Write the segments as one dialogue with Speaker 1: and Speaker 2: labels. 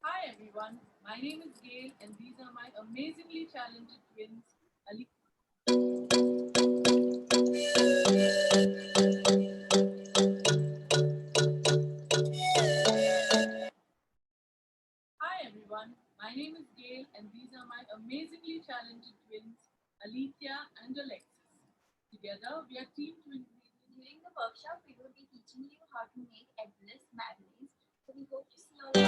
Speaker 1: Hi everyone, my name is Gail and these are my amazingly talented twins, Ali. Hi everyone, my name is Gail and these are my amazingly talented twins, Alethea and Alexis. Together we are Team Twins.
Speaker 2: During the workshop, we will be teaching you how to make eggless magnets. So we hope to see all of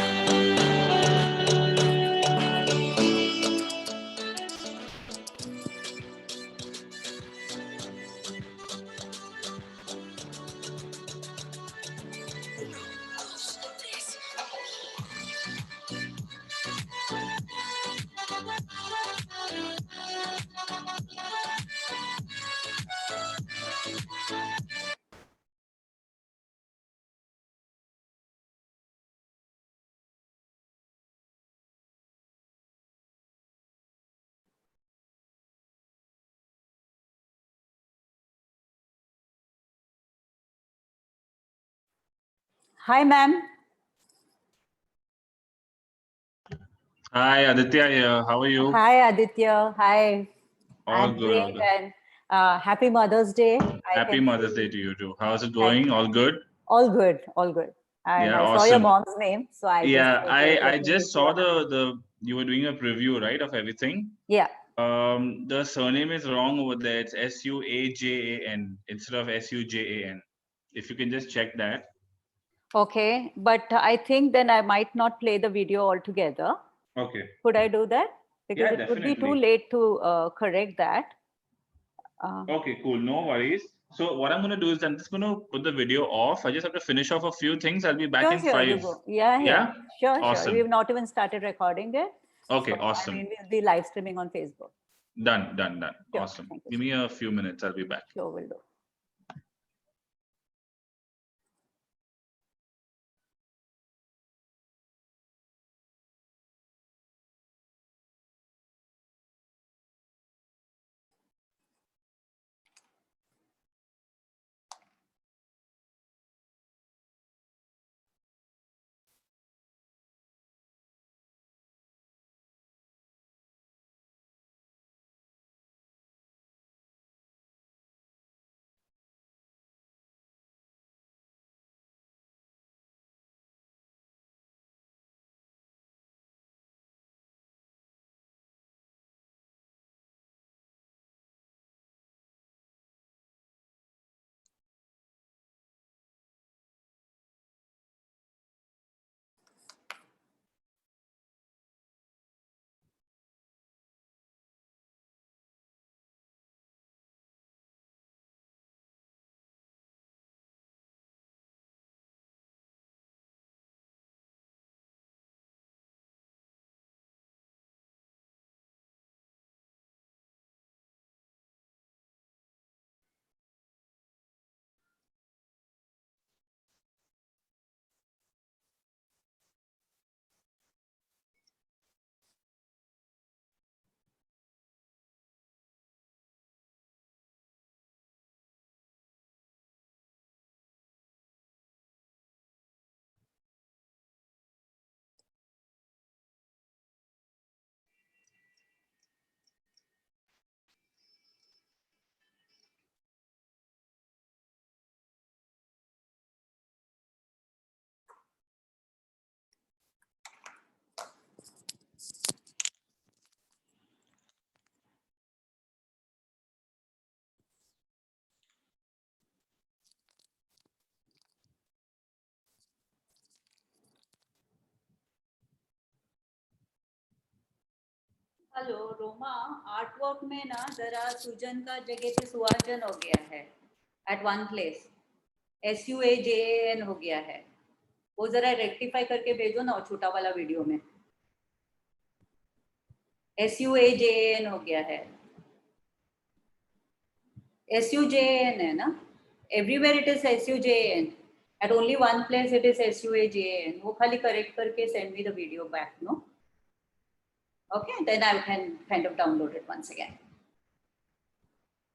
Speaker 2: you.
Speaker 3: Hi, ma'am.
Speaker 4: Hi, Aditya here. How are you?
Speaker 3: Hi, Aditya. Hi.
Speaker 4: All
Speaker 3: I'm
Speaker 4: good, all
Speaker 3: great,
Speaker 4: good.
Speaker 3: and happy Mother's Day.
Speaker 4: Happy Mother's Day to you too. How's it going? All good?
Speaker 3: All good, all good. And
Speaker 4: Yeah,
Speaker 3: I saw your
Speaker 4: awesome.
Speaker 3: mom's name, so I just
Speaker 4: Yeah,
Speaker 3: thought, let
Speaker 4: I
Speaker 3: me
Speaker 4: just
Speaker 3: wish
Speaker 4: saw
Speaker 3: you
Speaker 4: the you were doing a preview, right, of everything.
Speaker 3: Yeah.
Speaker 4: The surname is wrong over there. It's Suajan instead of Sujan. If you can just check that.
Speaker 3: Okay, but I think then I might not play the video altogether.
Speaker 4: Okay.
Speaker 3: Could I do that? Because
Speaker 4: Yeah,
Speaker 3: it would be too
Speaker 4: definitely.
Speaker 3: late to correct that.
Speaker 4: Okay, cool. No worries. So what I'm going to do is I'm just going to put the video off. I just have to finish off a few things. I'll be back in
Speaker 3: Sure, you
Speaker 4: 5.
Speaker 3: go. Yeah.
Speaker 4: Yeah?
Speaker 3: Sure.
Speaker 4: Awesome.
Speaker 3: We've not even started recording it.
Speaker 4: Okay,
Speaker 3: So,
Speaker 4: awesome.
Speaker 3: I mean, we'll be live streaming on Facebook.
Speaker 4: Done.
Speaker 3: Sure,
Speaker 4: Awesome.
Speaker 3: thank you.
Speaker 4: Give me a few minutes. I'll be back.
Speaker 3: Sure, will do. Hello Roma, artwork में ना जरा सुजन का जगह पे सुहाजन हो गया है eight one place, SUAJAN हो गया है। वो जरा रेक्टिफाई करके भेजो ना, और छोटा वाला वीडियो में SUAJAN हो गया है। SUJAN है ना, everywhere it is SUJAN, at only one place it is SUAJAN। वो खाली करेक्ट करके send me the video back, no? Okay, then I can kind of download it once again.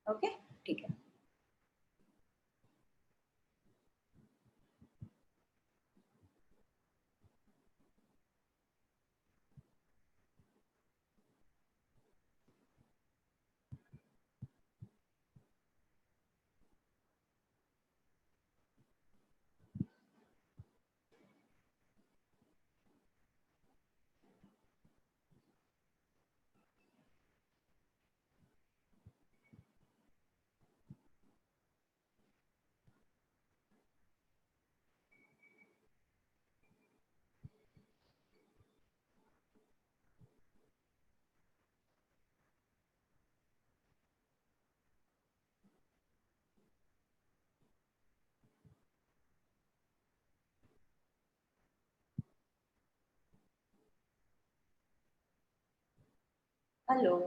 Speaker 3: Okay, ठीक है। Hello.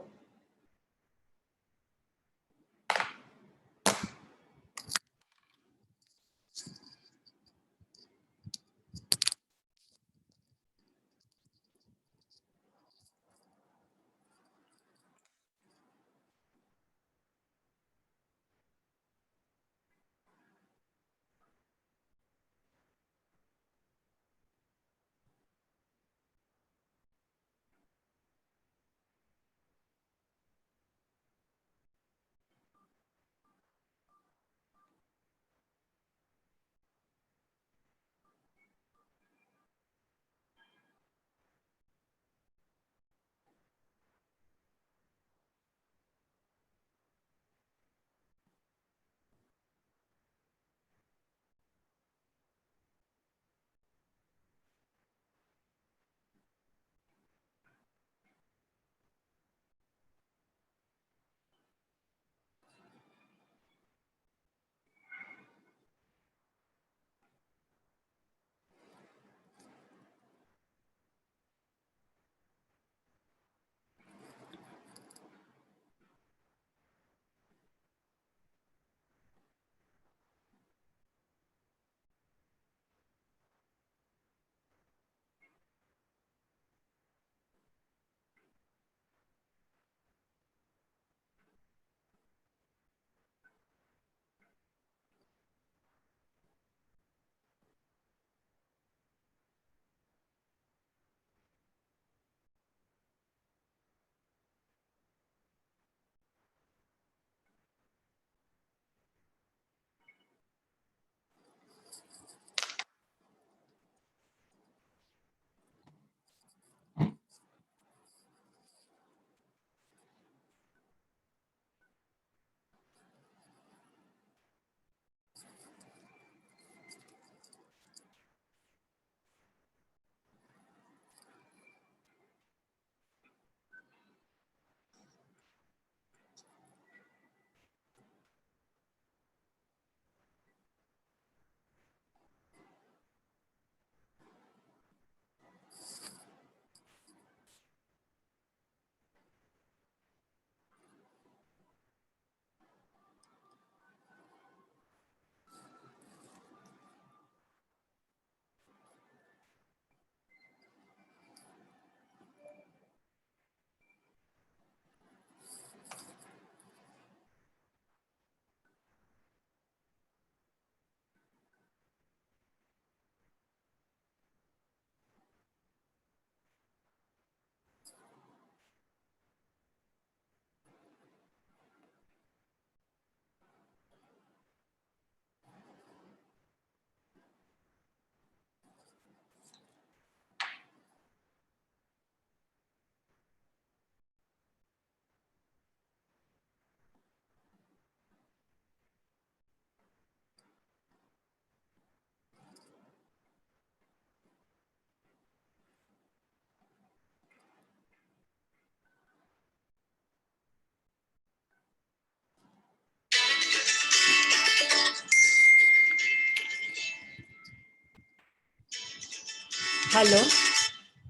Speaker 3: Hello.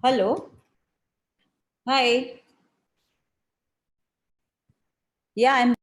Speaker 3: Hello. Hi. Yeah, I'm.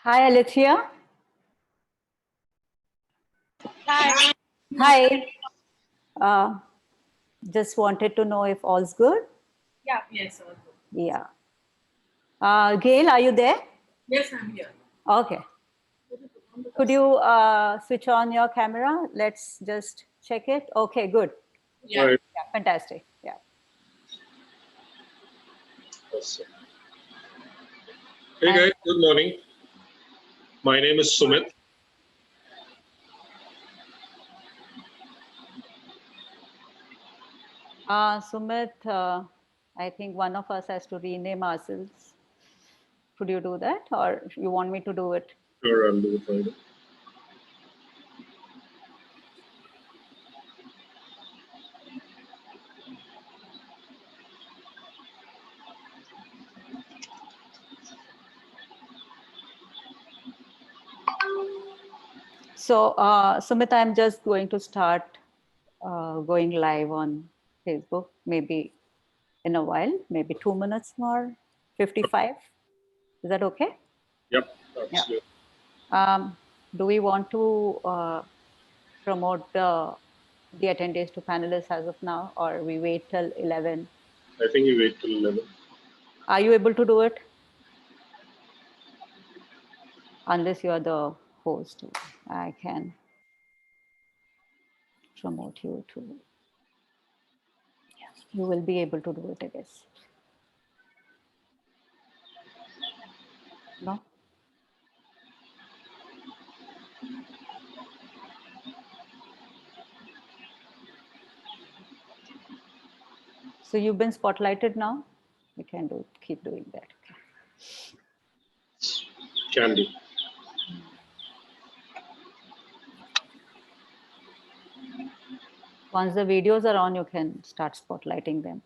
Speaker 3: Hi, Alethea.
Speaker 2: Hi.
Speaker 3: Hi. Uh, just wanted to know if all's good.
Speaker 1: Yeah, yes, all good.
Speaker 3: Yeah. Gail, are you there?
Speaker 1: Yes, I'm here.
Speaker 3: Okay. Could you switch on your camera? Let's just check it. Okay, good.
Speaker 1: Yeah.
Speaker 5: Right.
Speaker 3: Yeah, fantastic. Yeah.
Speaker 5: Awesome. Hey guys, good morning. My name is Sumit.
Speaker 3: Sumit, I think one of us has to rename ourselves. Could you do that, or you want me to do it?
Speaker 5: Sure, I'll do it right now.
Speaker 3: So, Sumit, I'm just going to start going live on Facebook, maybe in a while, maybe 2 minutes more, 55. Is that okay?
Speaker 5: Yep, absolutely.
Speaker 3: Do we want to promote the attendees to panelists as of now, or we wait till 11?
Speaker 5: I think you wait till 11.
Speaker 3: Are you able to do it? Unless you are the host, I can promote you to. You will be able to do it, I guess. No? So you've been spotlighted now. You can do keep doing that. Okay.
Speaker 5: Can do.
Speaker 3: Once the videos are on, you can start spotlighting them.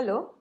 Speaker 3: Hello.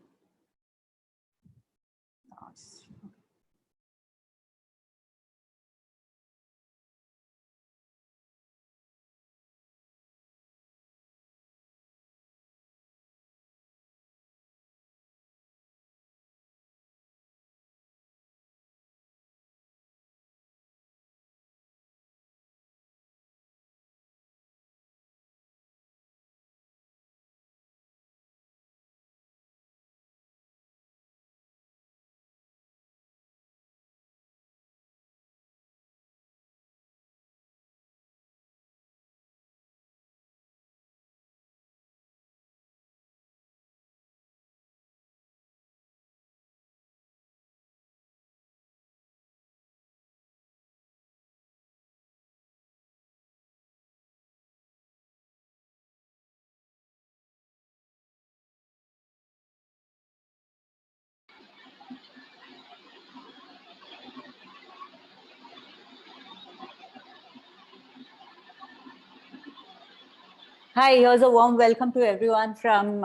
Speaker 3: Hi, here's a warm welcome to everyone from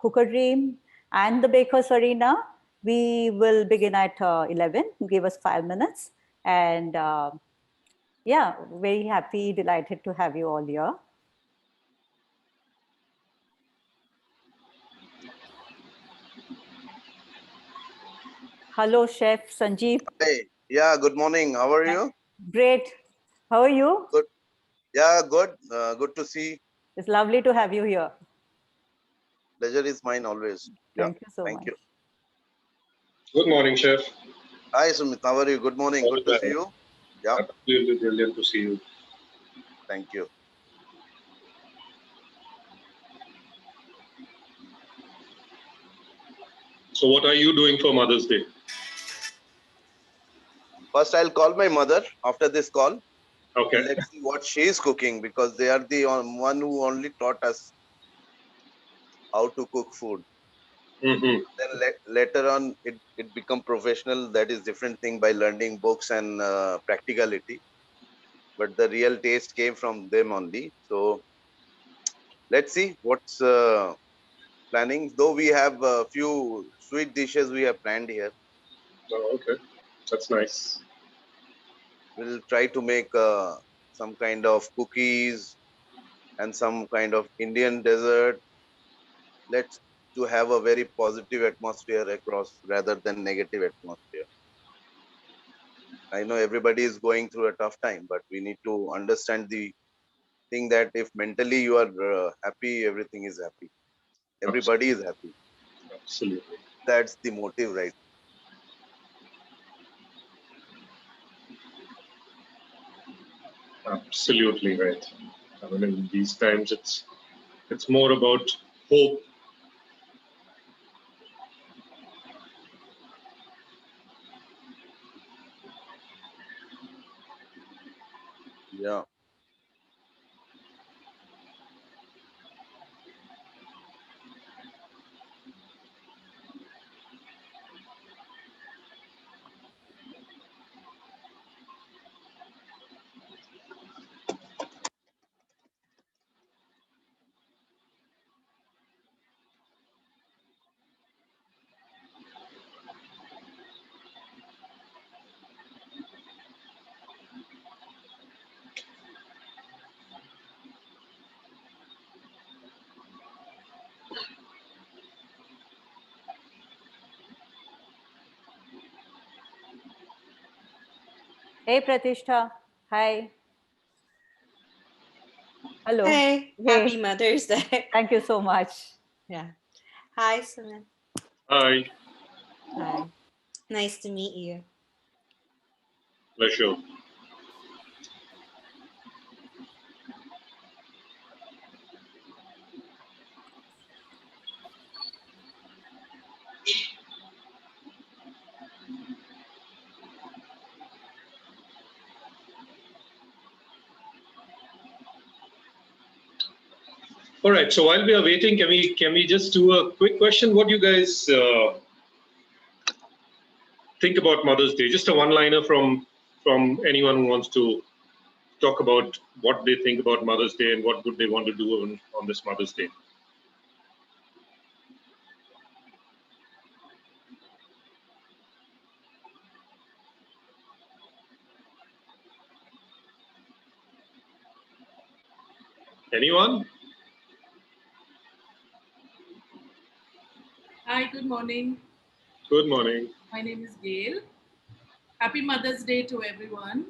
Speaker 3: Cooker Dream and the Bakers Arena. We will begin at 11. Give us 5 minutes. And yeah, very happy, delighted to have you all here. Hello, Chef Sanjeev.
Speaker 6: Hey, yeah, good morning. How are you?
Speaker 3: Great. How are you?
Speaker 6: Good. Yeah, good. Good to see.
Speaker 3: It's lovely to have you here.
Speaker 6: Pleasure is mine always. Yeah,
Speaker 3: Thank you so
Speaker 6: thank
Speaker 3: much.
Speaker 6: you.
Speaker 5: Good morning, Chef.
Speaker 6: Hi, Sumit. How are you? Good morning. Good to see you. Yeah,
Speaker 5: Absolutely brilliant to see you.
Speaker 6: thank you.
Speaker 5: So, what are you doing for Mother's Day?
Speaker 6: First, I'll call my mother after this call.
Speaker 5: Okay.
Speaker 6: And let's see what she is cooking because they are the one who only taught us how to cook food.
Speaker 5: Mm-hmm.
Speaker 6: Then later on, it become professional. That is different thing by learning books and practicality. But the real taste came from them only. So let's see what's planning. Though we have a few sweet dishes we have planned here.
Speaker 5: Oh, okay. That's nice.
Speaker 6: We'll try to make some kind of cookies and some kind of Indian dessert. Let's to have a very positive atmosphere across rather than negative atmosphere. I know everybody is going through a tough time, but we need to understand the thing that if mentally you are happy, everything is happy. Everybody is happy.
Speaker 5: Absolutely.
Speaker 6: That's the motive, right?
Speaker 5: Absolutely right. I mean, in these times, it's more about hope.
Speaker 6: Yeah.
Speaker 3: Hey, Pratishtha. Hi. Hello.
Speaker 7: Hey,
Speaker 3: Hey.
Speaker 7: happy Mother's Day.
Speaker 3: Thank you so much.
Speaker 7: Yeah. Hi, Sumit.
Speaker 5: Hi.
Speaker 7: Hi. Nice to meet you.
Speaker 5: Pleasure. All right. So while we are waiting, can we just do a quick question? What do you guys think about Mother's Day? Just a one-liner from anyone who wants to talk about what they think about Mother's Day and what would they want to do on this Mother's Day. Anyone?
Speaker 1: Hi, good morning.
Speaker 5: Good morning.
Speaker 1: My name is Gail. Happy Mother's Day to everyone,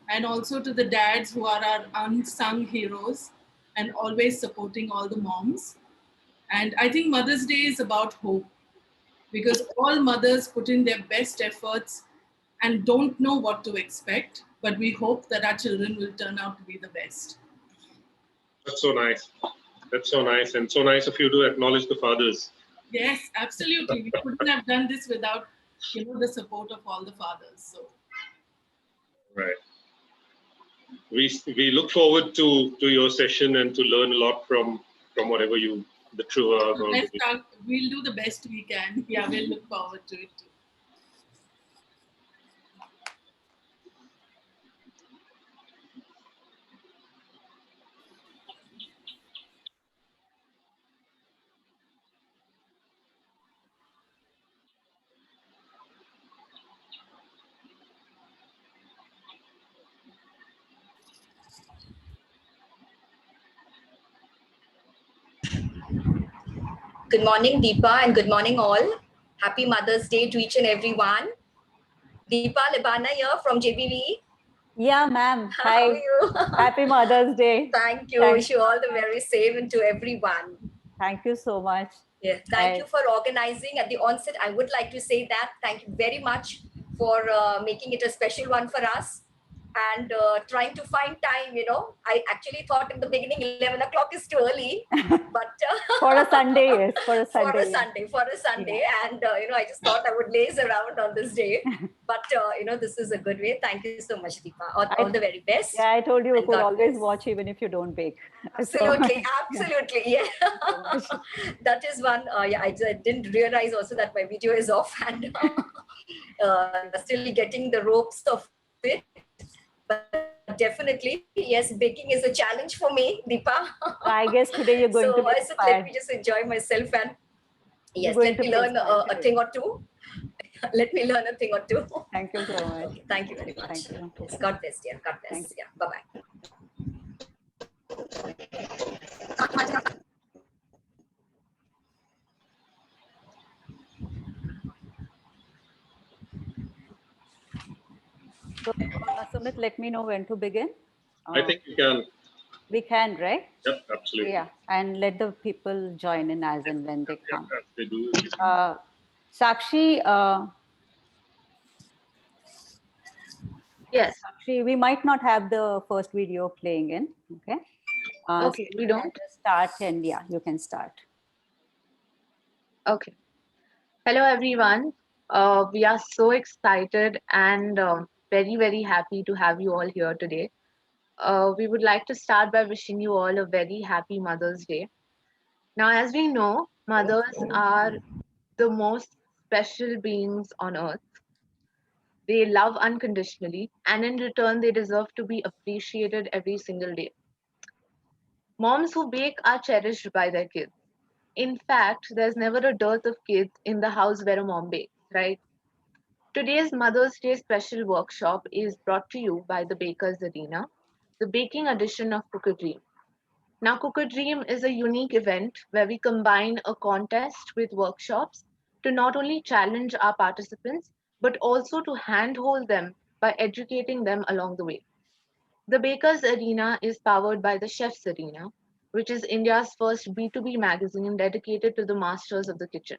Speaker 1: and also to the dads who are our unsung heroes and always supporting all the moms. And I think Mother's Day is about hope because all mothers put in their best efforts and don't know what to expect, but we hope that our children will turn out to be the best.
Speaker 5: That's so nice. That's so nice, and so nice of you to acknowledge the fathers.
Speaker 1: Yes, absolutely. We couldn't have done this without, the support of all the fathers. So
Speaker 5: Right. We look forward to your session and to learn a lot from whatever the two are going to do.
Speaker 1: we'll do the best we can. Yeah, we'll look forward to it too.
Speaker 8: Good morning, Deepa, and good morning, all. Happy Mother's Day to each and everyone. Deepa Libana here from JBV.
Speaker 3: Yeah, ma'am.
Speaker 8: How are
Speaker 3: Hi.
Speaker 8: you?
Speaker 3: Happy Mother's Day.
Speaker 8: Thank you.
Speaker 3: Thank
Speaker 8: Wish you all the very same and to everyone.
Speaker 3: Thank you so much.
Speaker 8: Yeah, thank you for organizing. At the onset, I would like to say that thank you very much for making it a special one for us and trying to find time. I actually thought in the beginning 11 o'clock is too early, but
Speaker 3: For a Sunday, yes. For a Sunday.
Speaker 8: for a Sunday, and I just thought I would laze around on this day, but this is a good way. Thank you so much, Deepa. All the very best.
Speaker 3: Yeah, I told you, you
Speaker 8: And
Speaker 3: could
Speaker 8: God
Speaker 3: always
Speaker 8: bless.
Speaker 3: watch even if you don't bake.
Speaker 8: Absolutely, absolutely, yeah. That is one. Yeah, I didn't realize also that my video is off and still getting the ropes of it. But definitely, yes, baking is a challenge for me, Deepa.
Speaker 3: I guess today you're going to be
Speaker 8: I said, let
Speaker 3: inspired.
Speaker 8: me just enjoy myself and yes,
Speaker 3: going
Speaker 8: let
Speaker 3: to
Speaker 8: me
Speaker 3: be
Speaker 8: learn
Speaker 3: inspired
Speaker 8: a
Speaker 3: today.
Speaker 8: thing or two. Let me learn a thing or two.
Speaker 3: Thank you so much.
Speaker 8: Thank you very much.
Speaker 3: Thank you.
Speaker 8: Yes, God bless, dear. God bless.
Speaker 3: Thank you.
Speaker 8: Yeah, bye-bye.
Speaker 3: So, Sumit, let me know when to begin.
Speaker 5: I think you can.
Speaker 3: We can, right?
Speaker 5: Yep, absolutely.
Speaker 3: Yeah, and let the people join in as and when they come.
Speaker 5: As they do.
Speaker 3: Sakshi,
Speaker 9: Yes.
Speaker 3: Sakshi, we might not have the first video playing in. Okay.
Speaker 9: Okay,
Speaker 3: so
Speaker 9: we
Speaker 3: you
Speaker 9: don't?
Speaker 3: can just start, and yeah, you can start.
Speaker 9: Okay. Hello, everyone. We are so excited and very, very happy to have you all here today. We would like to start by wishing you all a very happy Mother's Day. Now, as we know, mothers are the most special beings on earth. They love unconditionally, and in return, they deserve to be appreciated every single day. Moms who bake are cherished by their kids. In fact, there's never a dearth of kids in the house where a mom bakes, right? Today's Mother's Day special workshop is brought to you by the Baker's Arena, the baking edition of Cook a Dream. Now, Cook a Dream is a unique event where we combine a contest with workshops to not only challenge our participants, but also to handhold them by educating them along the way. The Baker's Arena is powered by the Chef's Arena, which is India's first B2B magazine dedicated to the masters of the kitchen.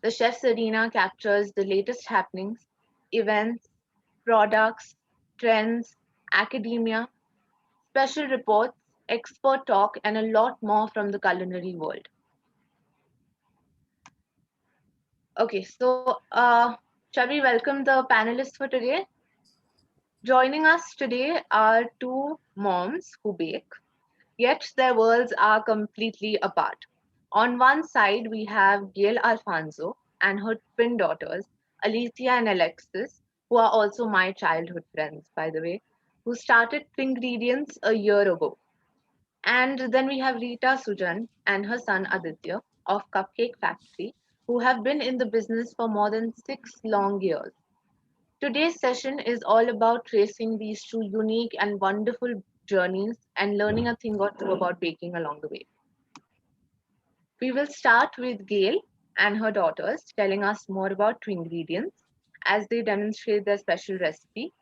Speaker 9: The Chef's Arena captures the latest happenings, events, products, trends, academia, special reports, expert talk, and a lot more from the culinary world. Okay, so shall we welcome the panelists for today? Joining us today are two moms who bake, yet their worlds are completely apart. On one side, we have Gail Alfonso and her twin daughters, Alicia and Alexis, who are also my childhood friends, by the way, who started Ingredients a year ago. And then we have Rita Sujan and her son Aditya of Cupcake Factory, who have been in the business for more than 6 long years. Today's session is all about tracing these two unique and wonderful journeys, and learning a thing or two about baking along the way. We will start with Gail and her daughters telling us more about two ingredients as they demonstrate their special recipe.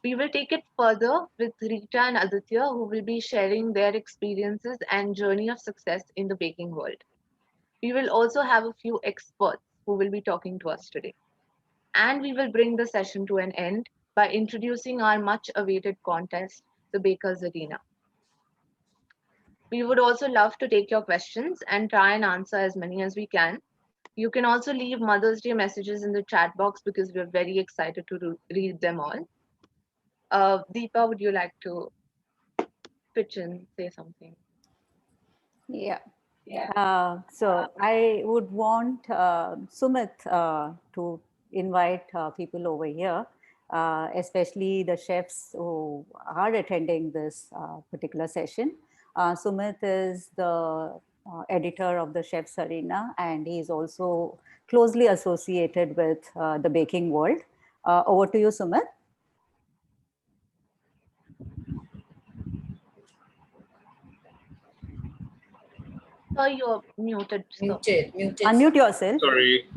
Speaker 9: We will take it further with Rita and Aditya, who will be sharing their experiences and journey of success in the baking world. We will also have a few experts who will be talking to us today. And we will bring the session to an end by introducing our much awaited contest, the Baker's Arena. We would also love to take your questions and try and answer as many as we can. You can also leave Mother's Day messages in the chat box because we're very excited to read them all. Deepa, would you like to pitch in, say something?
Speaker 3: Yeah. So I would want Sumit to invite people over here, especially the chefs who are attending this particular session. Sumit is the editor of the Chef's Arena, and he is also closely associated with the baking world. Over to you, Sumit.
Speaker 9: Sir, you're muted.
Speaker 8: Muted.
Speaker 3: Unmute yourself.
Speaker 5: Sorry.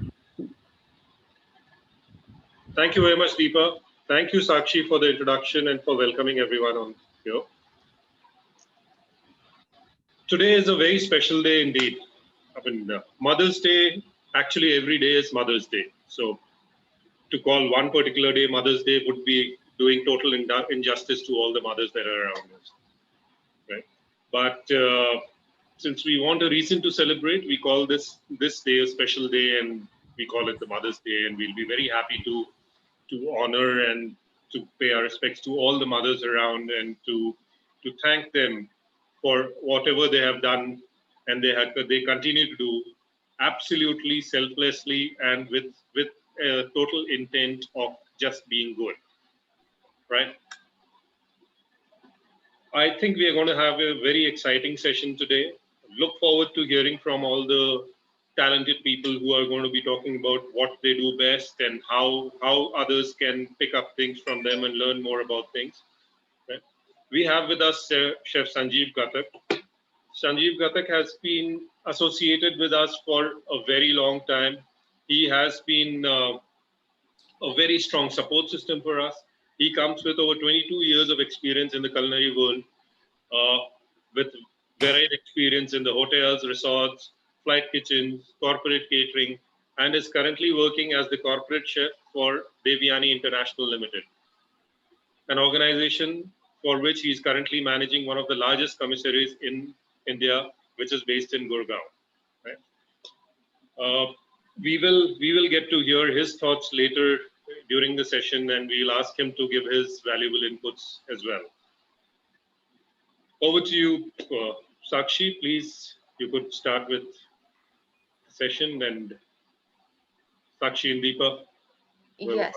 Speaker 5: Thank you very much, Deepa. Thank you, Sakshi, for the introduction and for welcoming everyone on here. Today is a very special day indeed. I mean, Mother's Day, actually every day is Mother's Day. So to call one particular day Mother's Day would be doing total injustice to all the mothers that are around us. Right? But since we want a reason to celebrate, we call this day a special day, and we call it the Mother's Day, and we'll be very happy to honor and to pay our respects to all the mothers around, and to thank them for whatever they have done, and they continue to do absolutely selflessly and with a total intent of just being good. Right? I think we are going to have a very exciting session today. Look forward to hearing from all the talented people who are going to be talking about what they do best and how others can pick up things from them and learn more about things. Right? We have with us Chef Sanjeev Ghatak. Sanjeev Ghatak has been associated with us for a very long time. He has been a very strong support system for us. He comes with over 22 years of experience in the culinary world, with varied experience in the hotels, resorts, flight kitchens, corporate catering, and is currently working as the corporate chef for Devyani International Limited, an organization for which he is currently managing one of the largest commissaries in India, which is based in Gurgaon. Right? We will get to hear his thoughts later during the session, and we'll ask him to give his valuable inputs as well. Over to you, Sakshi. Please, you could start with the session, and Sakshi and Deepa.
Speaker 9: Yes.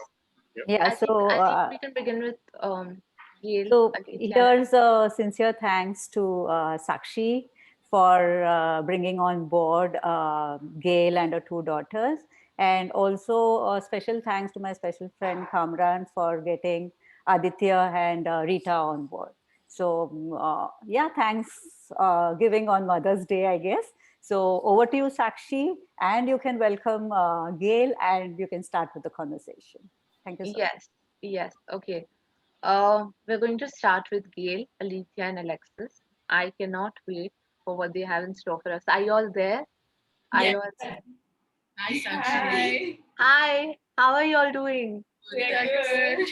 Speaker 3: Yeah.
Speaker 9: I think we can begin with Gail.
Speaker 3: So here's a sincere thanks to Sakshi for bringing on board Gail and her two daughters, and also a special thanks to my special friend Kamran for getting Aditya and Rita on board. So yeah, thanks giving on Mother's Day, I guess. So over to you, Sakshi, and you can welcome Gail, and you can start with the conversation. Thank you so much.
Speaker 9: Yes. Okay. We're going to start with Gail, Alethea, and Alexis. I cannot wait for what they have in store for us. Are you all there?
Speaker 1: Yeah.
Speaker 9: You all there?
Speaker 1: Hi, Sakshi.
Speaker 9: Hi. How are you all doing?
Speaker 1: We are good.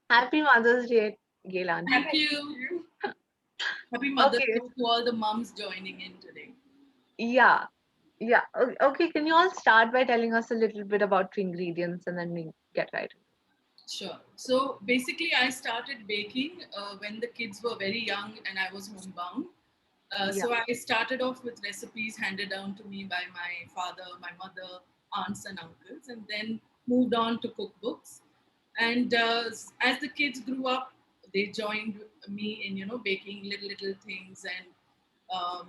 Speaker 9: Happy Mother's Day, Gail auntie.
Speaker 1: Thank you. Happy Mother's Day to all the moms joining in today.
Speaker 9: Yeah. Okay, can you all start by telling us a little bit about the ingredients, and then we get right?
Speaker 1: Sure. So basically, I started baking when the kids were very young and I was homebound. So I started off with recipes handed down to me by my father, my mother, aunts and uncles, and then moved on to cookbooks. And as the kids grew up, they joined me in, baking little things. And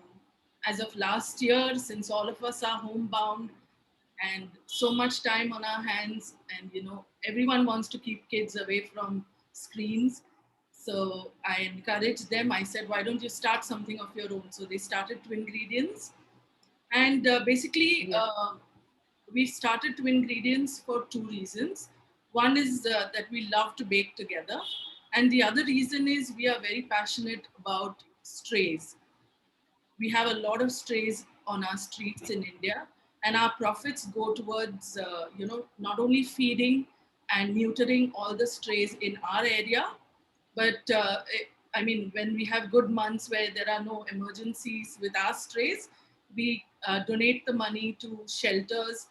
Speaker 1: as of last year, since all of us are homebound and so much time on our hands, and everyone wants to keep kids away from screens, So I encouraged them. I said, why don't you start something of your own? So they started Two Ingredients. And basically,
Speaker 9: Yeah.
Speaker 1: we started Two Ingredients for two reasons. One is that we love to bake together. And the other reason is we are very passionate about strays. We have a lot of strays on our streets in India, and our profits go towards, not only feeding and neutering all the strays in our area, but I mean, when we have good months where there are no emergencies with our strays, we donate the money to shelters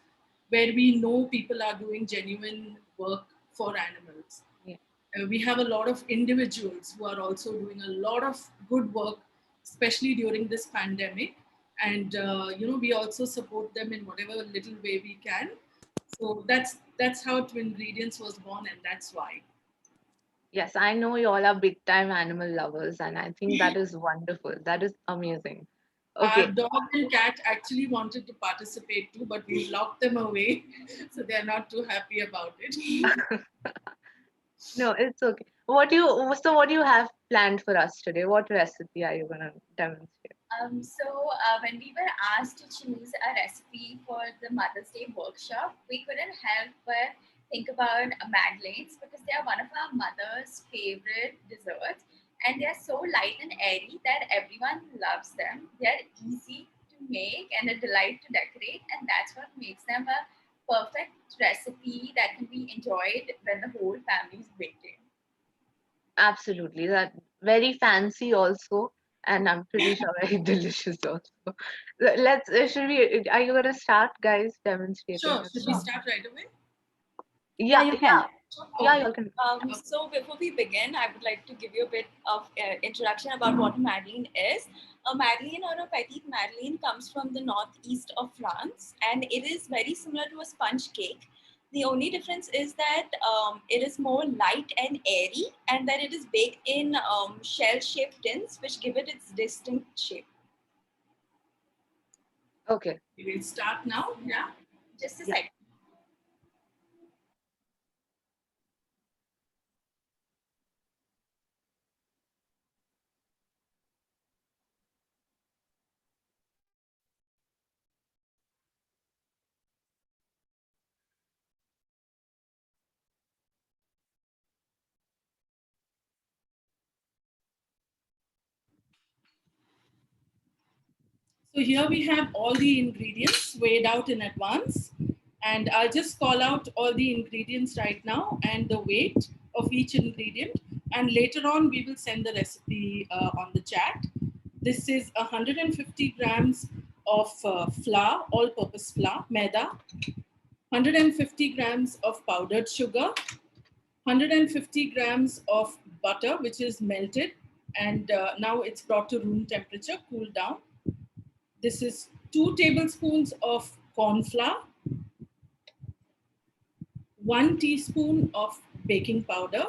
Speaker 1: where we know people are doing genuine work for animals.
Speaker 9: Yeah.
Speaker 1: We have a lot of individuals who are also doing a lot of good work, especially during this pandemic. And we also support them in whatever little way we can. So that's how Two Ingredients was born, and that's why.
Speaker 9: Yes, I know you all are big time animal lovers, and I think that is wonderful. That is amazing.
Speaker 1: Our
Speaker 9: Okay.
Speaker 1: dog and cat actually wanted to participate too, but we locked them away, so they're not too happy about it.
Speaker 9: No, it's okay. What do you have planned for us today? What recipe are you gonna demonstrate?
Speaker 2: When we were asked to choose a recipe for the Mother's Day workshop, we couldn't help but think about madeleines because they are one of our mother's favorite desserts, and they are so light and airy that everyone loves them. They are easy to make and a delight to decorate, and that's what makes them a perfect recipe that can be enjoyed when the whole family is waiting.
Speaker 9: Absolutely. That very fancy also, and I'm pretty sure very delicious also. Let's should we are you gonna start, guys, demonstrating
Speaker 1: Sure,
Speaker 9: your
Speaker 1: should we
Speaker 9: stuff?
Speaker 1: start right away?
Speaker 3: Yeah, you can.
Speaker 9: Yeah, you all can.
Speaker 10: So before we begin, I would like to give you a bit of introduction about what a madeleine is. A madeleine or a petite madeleine comes from the northeast of France, and it is very similar to a sponge cake. The only difference is that it is more light and airy, and that it is baked in shell-shaped tins, which give it its distinct shape.
Speaker 9: Okay.
Speaker 1: We will start now. Yeah.
Speaker 2: Just a
Speaker 9: Yeah.
Speaker 2: second.
Speaker 1: So here we have all the ingredients weighed out in advance. And I'll just call out all the ingredients right now and the weight of each ingredient. And later on, we will send the recipe on the chat. This is 150 grams of flour, all-purpose flour, maida, 150 grams of powdered sugar, 150 grams of butter, which is melted, and now it's brought to room temperature, cooled down. This is 2 tablespoons of corn flour, 1 teaspoon of baking powder,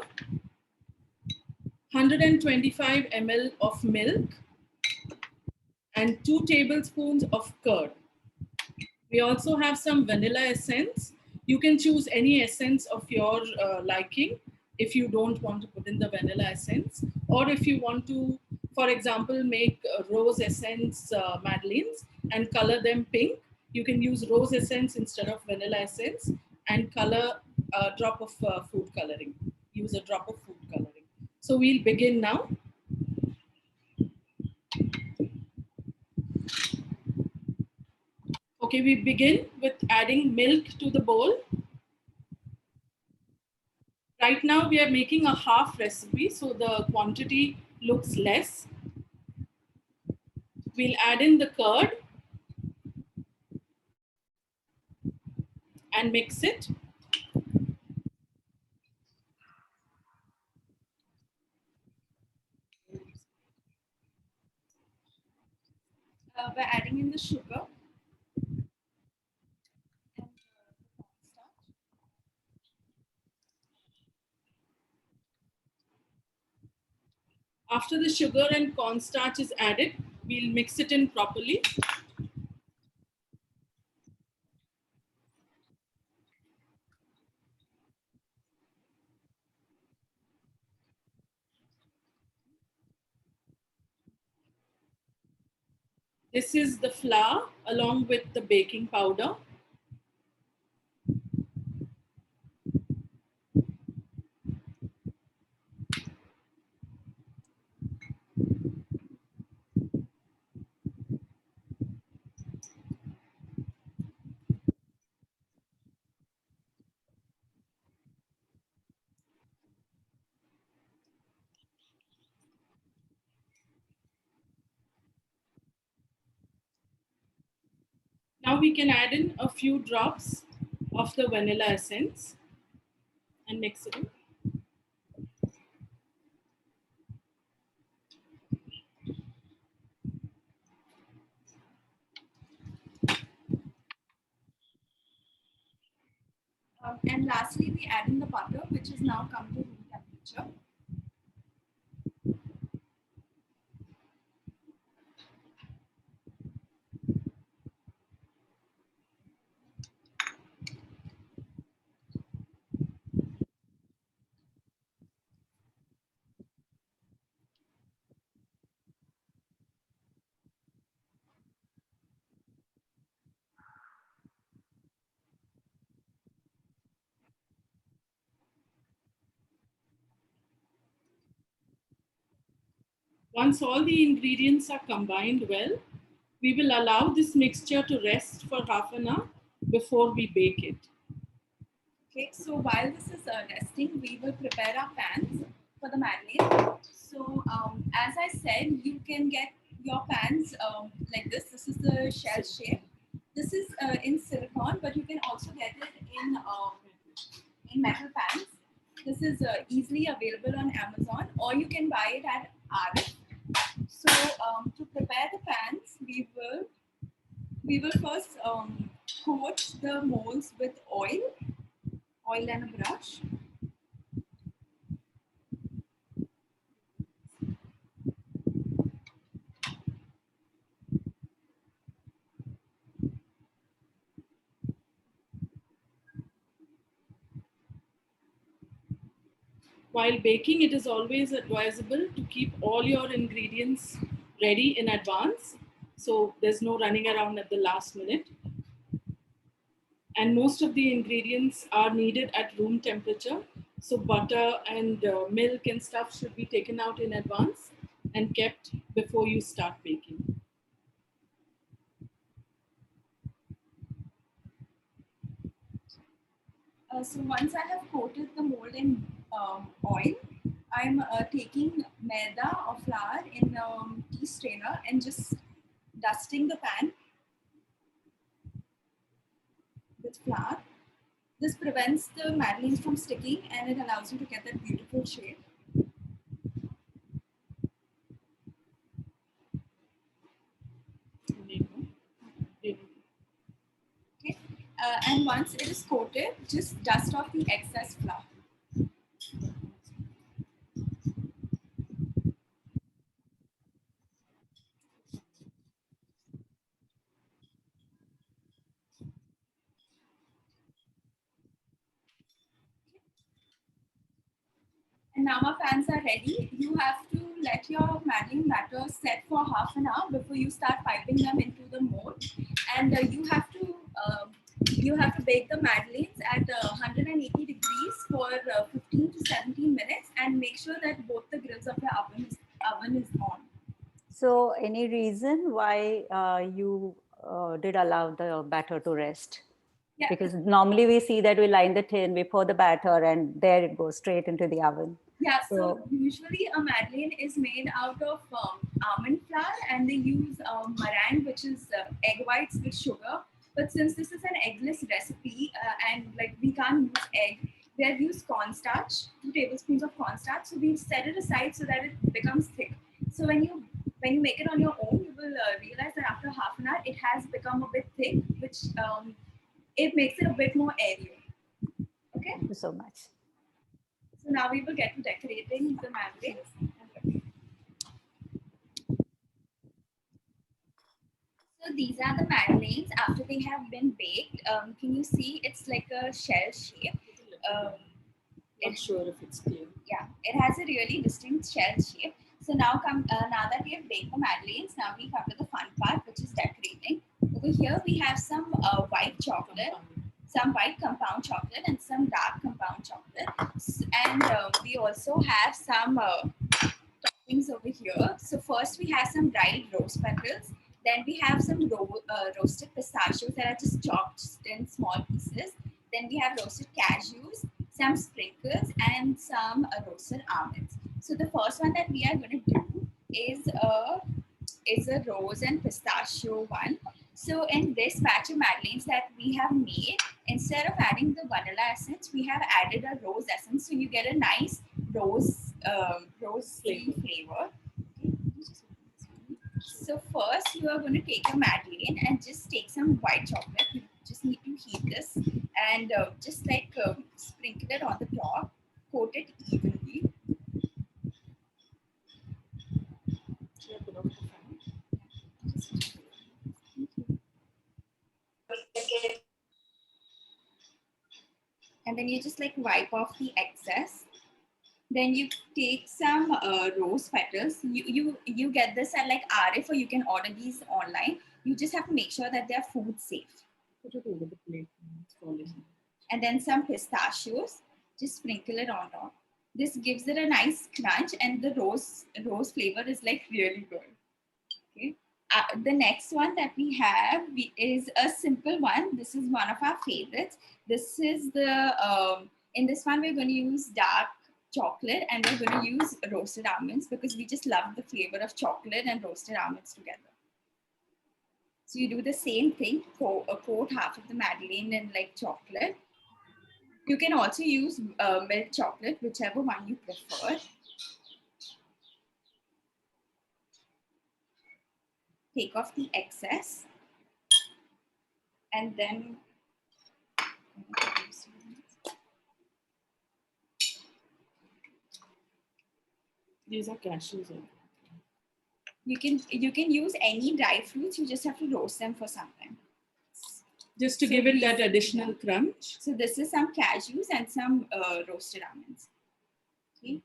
Speaker 1: 125 ml of milk, and 2 tablespoons of curd. We also have some vanilla essence. You can choose any essence of your liking if you don't want to put in the vanilla essence, or if you want to, for example, make rose essence madeleines and color them pink, you can use rose essence instead of vanilla essence and color a drop of food coloring. Use a drop of food coloring. So we'll begin now. Okay, we begin with adding milk to the bowl. Right now we are making a half recipe, so the quantity looks less. We'll add in the curd and mix it. We're adding in the sugar. After the sugar and cornstarch is added, we'll mix it in properly. This is the flour along with the baking powder. Now we can add in a few drops of the vanilla essence and mix it in.
Speaker 10: And lastly, we add in the butter, which has now come to room temperature.
Speaker 1: Once all the ingredients are combined well, we will allow this mixture to rest for half an hour before we bake it.
Speaker 10: Okay, so while this is resting, we will prepare our pans for the madeleine. So as I said, you can get your pans like this. This is the shell shape. This is in silicone, but you can also get it in metal pans. This is easily available on Amazon, or you can buy it at RF. So to prepare the pans, we will first coat the molds with oil and a brush.
Speaker 1: While baking, it is always advisable to keep all your ingredients ready in advance, so there's no running around at the last minute. And most of the ingredients are needed at room temperature. So butter and milk and stuff should be taken out in advance and kept before you start baking.
Speaker 10: So once I have coated the mold in oil, I'm taking maida or flour in a tea strainer and just dusting the pan with flour. This prevents the madeleines from sticking and it allows you to get that beautiful shape. Okay, and once it is coated, just dust off the excess flour. And now our pans are ready. You have to let your madeleine batter set for half an hour before you start piping them into the mold. And you have to bake the madeleines at 180 degrees for 15 to 17 minutes, and make sure that both the grills of the oven is on.
Speaker 3: So any reason why you did allow the batter to rest?
Speaker 10: Yeah.
Speaker 3: Because normally we see that we line the tin, we pour the batter, and there it goes straight into the oven.
Speaker 10: Yeah, so usually a madeleine is made out of almond flour, and they use meringue, which is egg whites with sugar. But since this is an eggless recipe and like we can't use egg, we have used cornstarch, 2 tablespoons of cornstarch. So we set it aside so that it becomes thick. So when you make it on your own, you will realize that after half an hour, it has become a bit thick, which it makes it a bit more airy. Okay.
Speaker 3: Thank you so much.
Speaker 10: So now we will get to decorating the madeleines. So these are the madeleines after they have been baked. Can you see it's like a shell shape?
Speaker 1: Not sure if it's clear.
Speaker 10: Yeah, it has a really distinct shell shape.
Speaker 2: So now that we have baked the madeleines, now we come to the fun part, which is decorating. Over here we have some white chocolate, some white compound chocolate, and some dark compound chocolate. And we also have some toppings over here. So first we have some dried rose petals. Then we have some roasted pistachios that are just chopped in small pieces. Then we have roasted cashews, some sprinkles, and some roasted almonds. So the first one that we are going to do is a rose and pistachio one. So in this batch of madeleines that we have made, instead of adding the vanilla essence, we have added a rose essence. So you get a nice rose flavor. So first you are going to take a madeleine and just take some white chocolate. You just need to heat this and just like sprinkle it on the top, coat it evenly. And then you just like wipe off the excess. Then you take some rose petals. You get this at like RF, or you can order these online. You just have to make sure that they're food safe.
Speaker 1: Put it over the plate. It's falling.
Speaker 2: And then some pistachios. Just sprinkle it on top. This gives it a nice crunch, and the rose flavor is like really good. Okay. The next one that we have is a simple one. This is one of our favorites. This is the in this one we're going to use dark chocolate, and we're going to use roasted almonds because we just love the flavor of chocolate and roasted almonds together. So you do the same thing, coat half of the madeleine in like chocolate. You can also use milk chocolate, whichever one you prefer. Take off the excess, and then
Speaker 1: These are cashews.
Speaker 2: you can use any dry fruits. You just have to roast them for some time.
Speaker 1: Just to give it that additional crunch.
Speaker 2: So this is some cashews and some roasted almonds. Okay,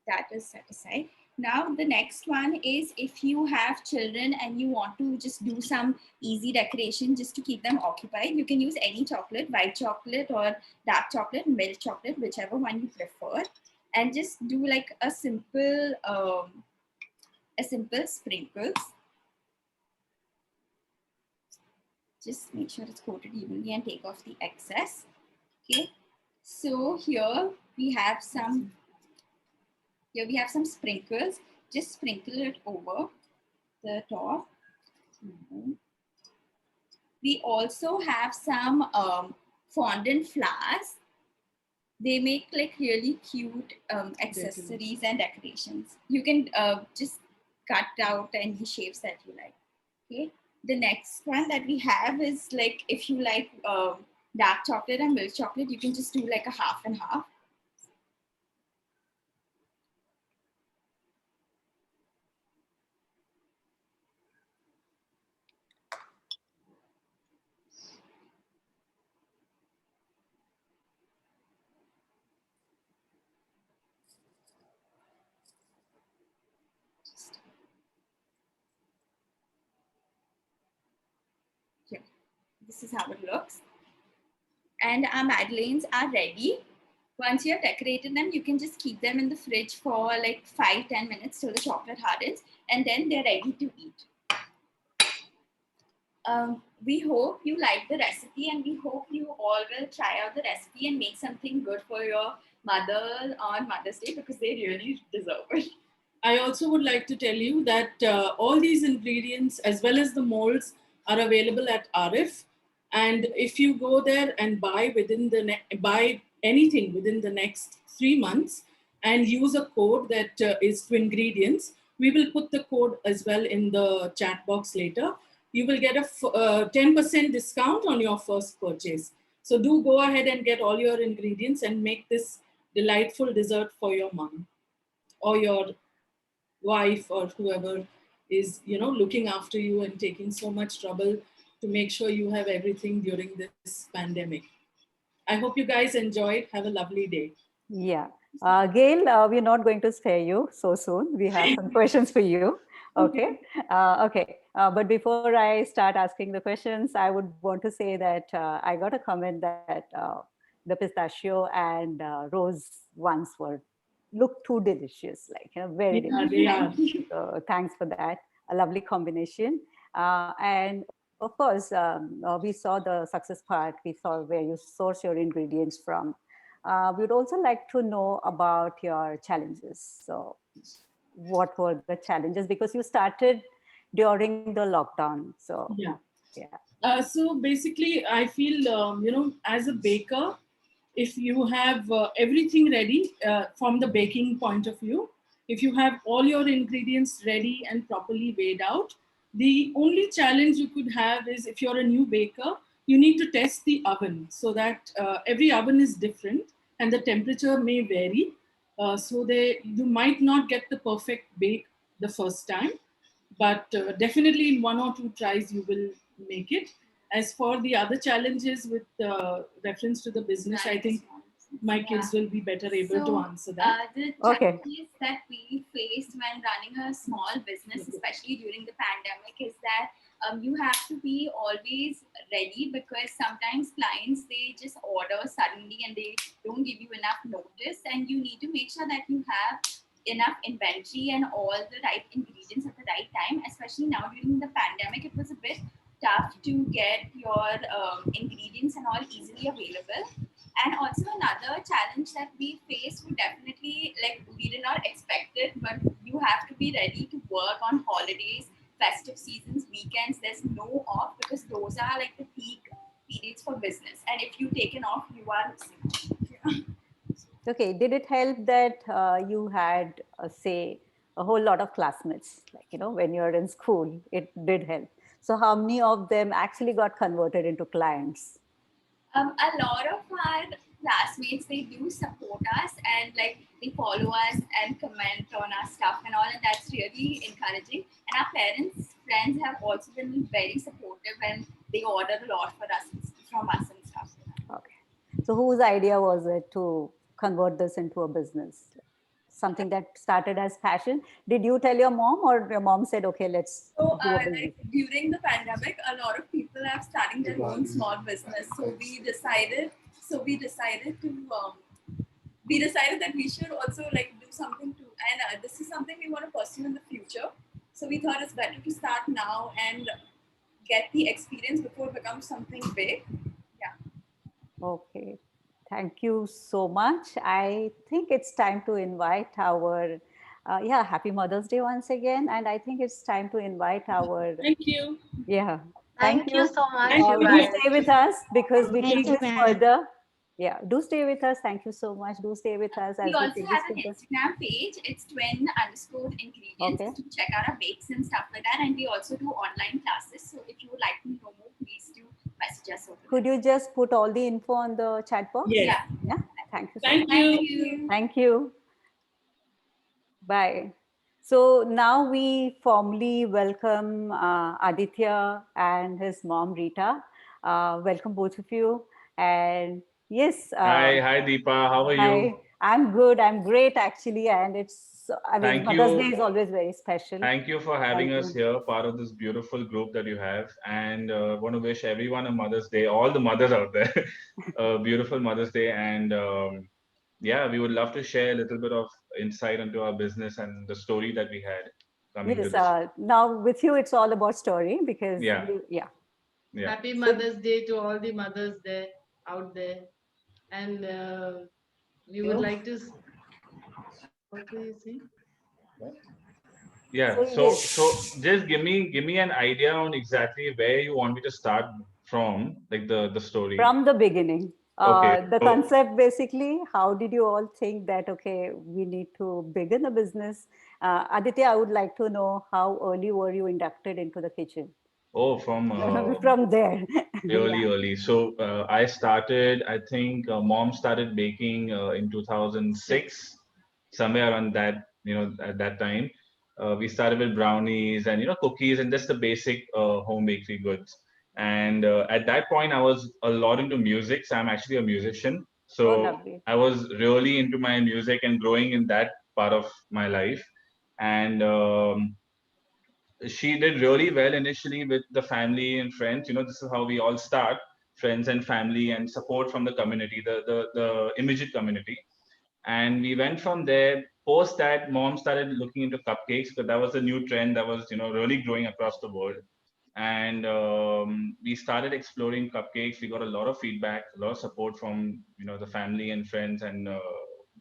Speaker 2: that is set aside. Now the next one is if you have children and you want to just do some easy decoration just to keep them occupied, you can use any chocolate, white chocolate or dark chocolate, milk chocolate, whichever one you prefer, and just do like a simple sprinkles. Just make sure it's coated evenly and take off the excess. Okay, so here we have some sprinkles. Just sprinkle it over the top. We also have some fondant flowers. They make like really cute accessories and decorations. You can just cut out any shapes that you like. Okay. The next one that we have is like if you like dark chocolate and milk chocolate, you can just do like a half and half. Here, this is how it looks. And our madeleines are ready. Once you have decorated them, you can just keep them in the fridge for like 5-10 minutes till the chocolate hardens, and then they're ready to eat. We hope you like the recipe, and we hope you all will try out the recipe and make something good for your mother on Mother's Day, because they really deserve it.
Speaker 1: I also would like to tell you that all these ingredients as well as the molds are available at RF. And if you go there and buy buy anything within the next 3 months and use a code that is to ingredients, we will put the code as well in the chat box later. You will get a 10% discount on your first purchase. So do go ahead and get all your ingredients and make this delightful dessert for your mom or your wife or whoever is, looking after you and taking so much trouble to make sure you have everything during this pandemic. I hope you guys enjoyed. Have a lovely day.
Speaker 3: Yeah. Gail, we're not going to spare you so soon. We have some questions for you. Okay. Okay. But before I start asking the questions, I would want to say that I got a comment that the pistachio and rose ones look too delicious, like, very delicious.
Speaker 1: They are.
Speaker 3: So thanks for that. A lovely combination. And of course, we saw the success part. We saw where you source your ingredients from. We'd also like to know about your challenges. So what were the challenges? Because you started during the lockdown. So
Speaker 1: Yeah.
Speaker 3: yeah.
Speaker 1: So basically, I feel, as a baker, if you have everything ready from the baking point of view, if you have all your ingredients ready and properly weighed out, the only challenge you could have is if you're a new baker, you need to test the oven so that every oven is different and the temperature may vary. So you might not get the perfect bake the first time, but definitely in 1 or 2 tries you will make it. As for the other challenges with reference to the business, I think my kids will be better able to answer that.
Speaker 2: The
Speaker 3: Okay.
Speaker 2: challenges that we faced when running a small business, especially during the pandemic, is that you have to be always ready, because sometimes clients, they just order suddenly and they don't give you enough notice, and you need to make sure that you have enough inventory and all the right ingredients at the right time. Especially now during the pandemic, it was a bit tough to get your ingredients and all easily available. And also another challenge that we faced, we definitely, like, we did not expect it, but you have to be ready to work on holidays, festive seasons, weekends. There's no off, because those are like the peak periods for business. And if you take an off, you are missing.
Speaker 3: Okay. Did it help that you had, say, a whole lot of classmates? Like, when you're in school, it did help. So how many of them actually got converted into clients?
Speaker 2: A lot of our classmates, they do support us, and like they follow us and comment on our stuff and all, and that's really encouraging. And our parents, friends have also been very supportive, and they order a lot from us and stuff.
Speaker 3: Okay. So whose idea was it to convert this into a business? Something that started as passion. Did you tell your mom, or your mom said, okay, let's
Speaker 10: So,
Speaker 3: do a business?
Speaker 10: like during the pandemic, a lot of people have starting their own small business. So we decided that we should also like do something to, and this is something we want to pursue in the future. So we thought it's better to start now and get the experience before it becomes something big.
Speaker 3: Okay. Thank you so much. I think it's time to invite our, happy Mother's Day once again. And I think it's time to invite our,
Speaker 1: Thank you.
Speaker 3: yeah.
Speaker 9: Thank you so much.
Speaker 1: Thank you.
Speaker 3: Do stay with us, because we
Speaker 7: Thank
Speaker 3: take
Speaker 7: you,
Speaker 3: this
Speaker 7: ma'am.
Speaker 3: further. Yeah, do stay with us. Thank you so much. Do stay with us as
Speaker 2: We also
Speaker 3: take
Speaker 2: have
Speaker 3: this
Speaker 2: an
Speaker 3: further.
Speaker 2: Instagram page. It's twin_ingredients
Speaker 3: Okay.
Speaker 2: to check out our bakes and stuff like that. And we also do online classes. So if you would like to know more, please do message us over
Speaker 3: Could you just put all the info on the chat box?
Speaker 1: Yes.
Speaker 3: Yeah. Thank you so
Speaker 1: Thank
Speaker 3: much.
Speaker 1: you.
Speaker 3: Thank you. Bye. So now we formally welcome Aditya and his mom, Rita. Welcome both of you. And yes.
Speaker 4: Hi Deepa, how are you?
Speaker 3: Hi, I'm good. I'm great, actually. And
Speaker 4: Thank
Speaker 3: Mother's
Speaker 4: you.
Speaker 3: Day is always very special.
Speaker 4: Thank you for having
Speaker 3: Thank
Speaker 4: us
Speaker 3: you.
Speaker 4: here, part of this beautiful group that you have. And want to wish everyone a Mother's Day, all the mothers out there, a beautiful Mother's Day. And yeah, we would love to share a little bit of insight into our business and the story that we had coming to
Speaker 3: Yes,
Speaker 4: this.
Speaker 3: now with you, it's all about story, because
Speaker 4: Yeah.
Speaker 3: yeah.
Speaker 4: Yeah.
Speaker 11: Happy Mother's Day to all the mothers there out there, and we would like to. What do you say?
Speaker 4: Yeah. So just give me an idea on exactly where you want me to start from, like the story.
Speaker 3: From the beginning.
Speaker 4: Okay.
Speaker 3: The concept, basically, how did you all think that, okay, we need to begin a business? Aditya, I would like to know, how early were you inducted into the kitchen?
Speaker 4: Oh, from
Speaker 3: From there.
Speaker 4: early. So I started, I think mom started baking in 2006, somewhere around that, at that time. We started with brownies and, cookies and just the basic home bakery goods. And at that point, I was a lot into music. So I'm actually a musician. So
Speaker 3: lovely.
Speaker 4: I was really into my music and growing in that part of my life. And she did really well initially with the family and friends. You know, this is how we all start: friends and family and support from the community, the immediate community. And we went from there. Post that, mom started looking into cupcakes, because that was a new trend that was, you know, really growing across the world. And we started exploring cupcakes. We got a lot of feedback, a lot of support from, you know, the family and friends, and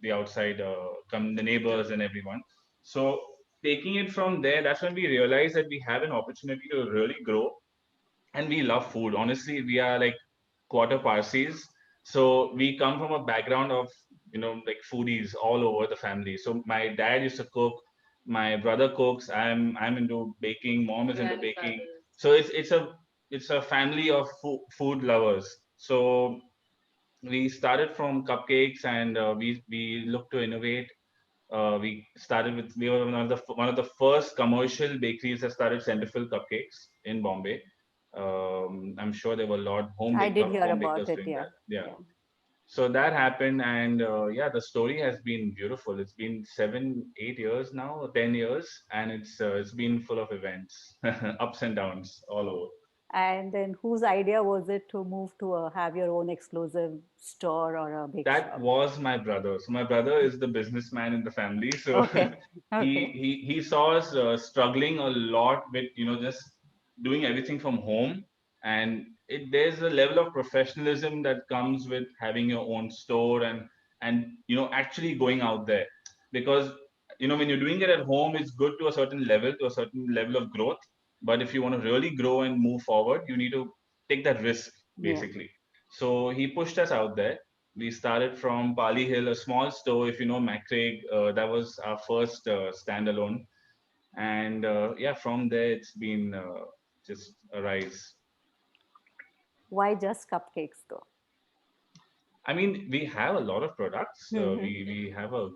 Speaker 4: the outside the neighbors and everyone. So taking it from there, that's when we realized that we have an opportunity to really grow. And we love food. Honestly, we are like quarter Parsis, so we come from a background of, you know, like foodies all over the family. So my dad used to cook, my brother cooks, I'm into baking, mom is into baking. So it's a family of food lovers. So we started from cupcakes, and we look to innovate. We were one of the first commercial bakeries that started centrifugal cupcakes in Bombay. I'm sure there were a lot
Speaker 3: I did hear
Speaker 4: home
Speaker 3: about
Speaker 4: bakers
Speaker 3: it.
Speaker 4: doing
Speaker 3: Yeah.
Speaker 4: that. Yeah. So that happened, and yeah, the story has been beautiful. It's been 7, 8 years now, or 10 years, and it's been full of events, ups and downs all over.
Speaker 3: And then whose idea was it to move to have your own exclusive store or a bake
Speaker 4: That
Speaker 3: shop?
Speaker 4: was my brother. So my brother is the businessman in the family. So
Speaker 3: Okay.
Speaker 4: he
Speaker 3: Okay.
Speaker 4: he saw us struggling a lot with, you know, just doing everything from home. And there's a level of professionalism that comes with having your own store, and you know, actually going out there. Because, you know, when you're doing it at home, it's good to a certain level, of growth. But if you want to really grow and move forward, you need to take that risk,
Speaker 3: Yeah.
Speaker 4: basically. So he pushed us out there. We started from Pali Hill, a small store, if you know McCraig. That was our first standalone. And yeah, from there, it's been just a rise.
Speaker 3: Why just cupcakes though?
Speaker 4: I mean, we have a lot of products. We have a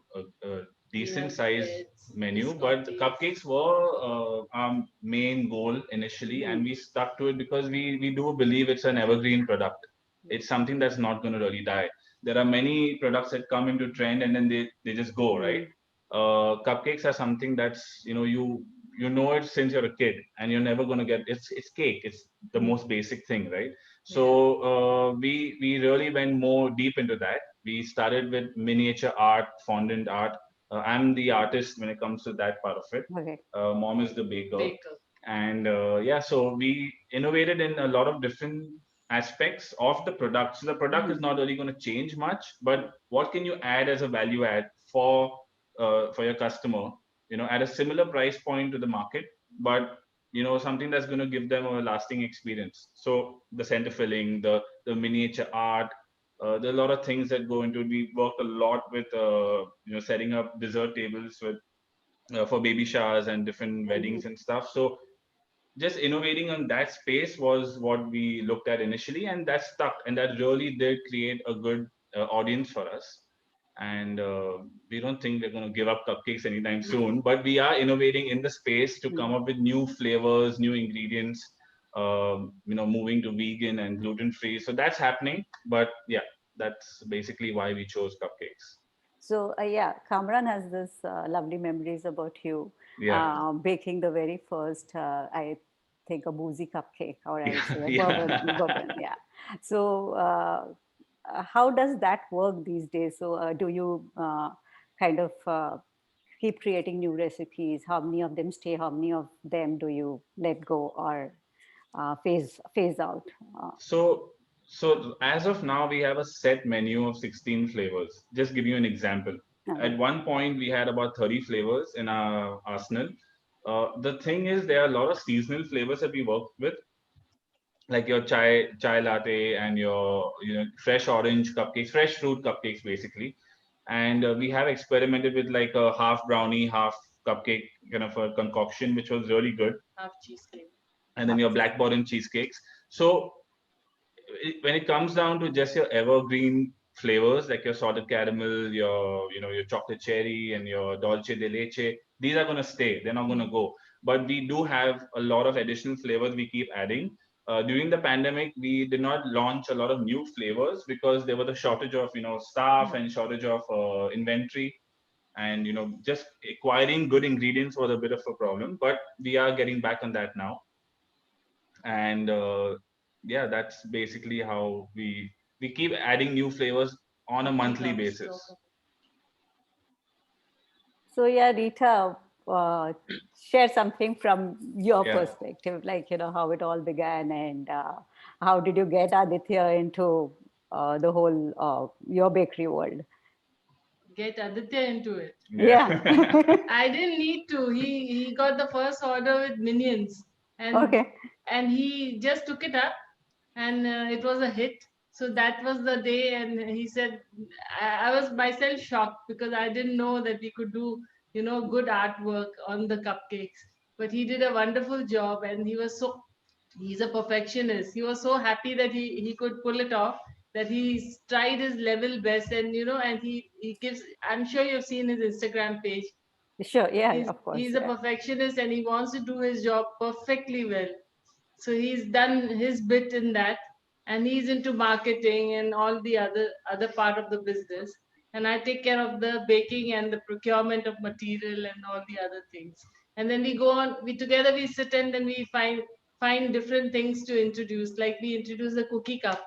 Speaker 4: decent size menu, but cupcakes were our main goal initially, and we stuck to it because we do believe it's an evergreen product. It's something that's not going to really die. There are many products that come into trend and then they just go, right? Cupcakes are something that's, you know, you know it since you're a kid, and you're never going to get it's cake. It's the most basic thing, right? So we really went more deep into that. We started with miniature art, fondant art. I'm the artist when it comes to that part of it.
Speaker 3: Okay.
Speaker 4: Mom is the baker. And yeah, so we innovated in a lot of different aspects of the product. So the product is not really going to change much, but what can you add as a value add for your customer, you know, at a similar price point to the market, but you know, something that's going to give them a lasting experience. So the center filling, the miniature art, there are a lot of things that go into it. We worked a lot with you know, setting up dessert tables with for baby showers and different weddings and stuff. So just innovating on that space was what we looked at initially, and that stuck, and that really did create a good audience for us. And we don't think we're going to give up cupcakes anytime soon, but we are innovating in the space to come up with new flavors, new ingredients, you know, moving to vegan and gluten free. So that's happening. But yeah, that's basically why we chose cupcakes.
Speaker 3: So yeah, Kamran has this lovely memories about you
Speaker 4: Yeah.
Speaker 3: baking the very first, I think, a boozy cupcake, or I would say a bourbon.
Speaker 4: Yeah.
Speaker 3: Yeah. So how does that work these days? So do you kind of keep creating new recipes? How many of them stay? How many of them do you let go or phase out? Uh,
Speaker 4: So, so as of now, we have a set menu of 16 flavors. Just give you an example.
Speaker 3: okay.
Speaker 4: At one point, we had about 30 flavors in our arsenal. The thing is, there are a lot of seasonal flavors that we work with, like your chai latte and your, you know, fresh orange cupcakes, fresh fruit cupcakes, basically. And we have experimented with like a half brownie, half cupcake kind of a concoction, which was really good.
Speaker 11: Half cheesecake.
Speaker 4: And then your black bottom cheesecakes. So when it comes down to just your evergreen flavors, like your salted caramel, your, you know, your chocolate cherry and your dolce de leche, these are going to stay. They're not going to go. But we do have a lot of additional flavors we keep adding. during the pandemic, we did not launch a lot of new flavors because there was a shortage of staff and shortage of inventory, and just acquiring good ingredients was a bit of a problem. But we are getting back on that now, and yeah, that's basically how we keep adding new flavors on a monthly basis.
Speaker 3: So yeah, Rita, share something from your
Speaker 4: Yeah.
Speaker 3: perspective, like how it all began, and how did you get Aditya into the whole your bakery world?
Speaker 11: Get Aditya into it.
Speaker 3: Yeah.
Speaker 11: I didn't need to. He got the first order with Minions, and
Speaker 3: Okay.
Speaker 11: and he just took it up, and it was a hit. So that was the day, and he said, I was myself shocked because I didn't know that we could do good artwork on the cupcakes. But he did a wonderful job, and he's a perfectionist. He was so happy that he could pull it off, that he tried his level best, and and he gives, I'm sure you've seen his Instagram page.
Speaker 3: Sure, yeah,
Speaker 11: He's,
Speaker 3: of course.
Speaker 11: he's a perfectionist, and he wants to do his job perfectly well. So he's done his bit in that, and he's into marketing and all the other part of the business. And I take care of the baking and the procurement of material and all the other things. And then we go on, we together we sit and then we find different things to introduce. Like we introduce the cookie cup.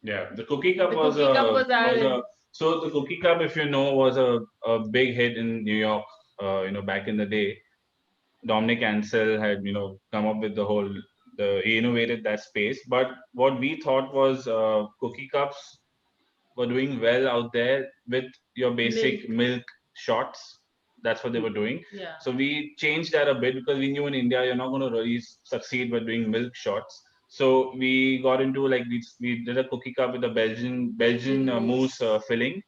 Speaker 4: Yeah, the cookie cup
Speaker 11: The
Speaker 4: was
Speaker 11: cookie cup was our-
Speaker 4: so the cookie cup, if you know, was a big hit in New York. Back in the day, Dominic Ansel had come up with he innovated that space. But what we thought was cookie cups were doing well out there with your basic milk shots. That's what they were doing.
Speaker 11: Yeah.
Speaker 4: So we changed that a bit because we knew in India you're not going to really succeed by doing milk shots. So we got into we did a cookie cup with a Belgian mousse filling,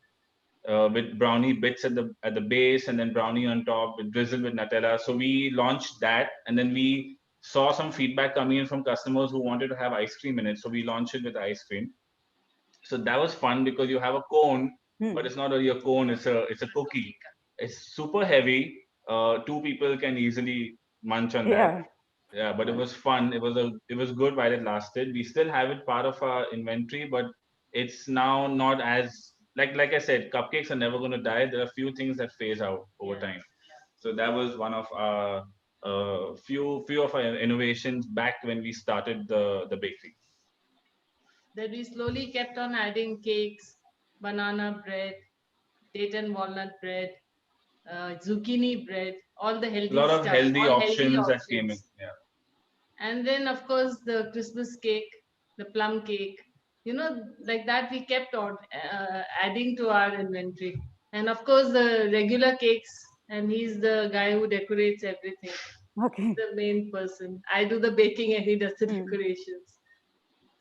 Speaker 4: with brownie bits at the base, and then brownie on top with drizzled with Nutella. So we launched that, and then we saw some feedback coming in from customers who wanted to have ice cream in it. So we launched it with ice cream. So that was fun because you have a cone, but it's not really a cone. It's a cookie. It's super heavy. Two people can easily munch on that. Yeah, but it was fun. It was good while it lasted. We still have it part of our inventory, but it's now not as like I said, cupcakes are never going to die. There are a few things that phase out over time. So that was one of our few of our innovations back when we started the bakery.
Speaker 11: Then we slowly kept on adding cakes, banana bread, date and walnut bread, zucchini bread, all the healthy
Speaker 4: A lot of
Speaker 11: stuff,
Speaker 4: healthy
Speaker 11: all
Speaker 4: options that came in. Yeah.
Speaker 11: And then, of course, the Christmas cake, the plum cake, like that we kept on adding to our inventory. And of course, the regular cakes, and he's the guy who decorates everything.
Speaker 3: Okay.
Speaker 11: The main person. I do the baking and he does the decorations.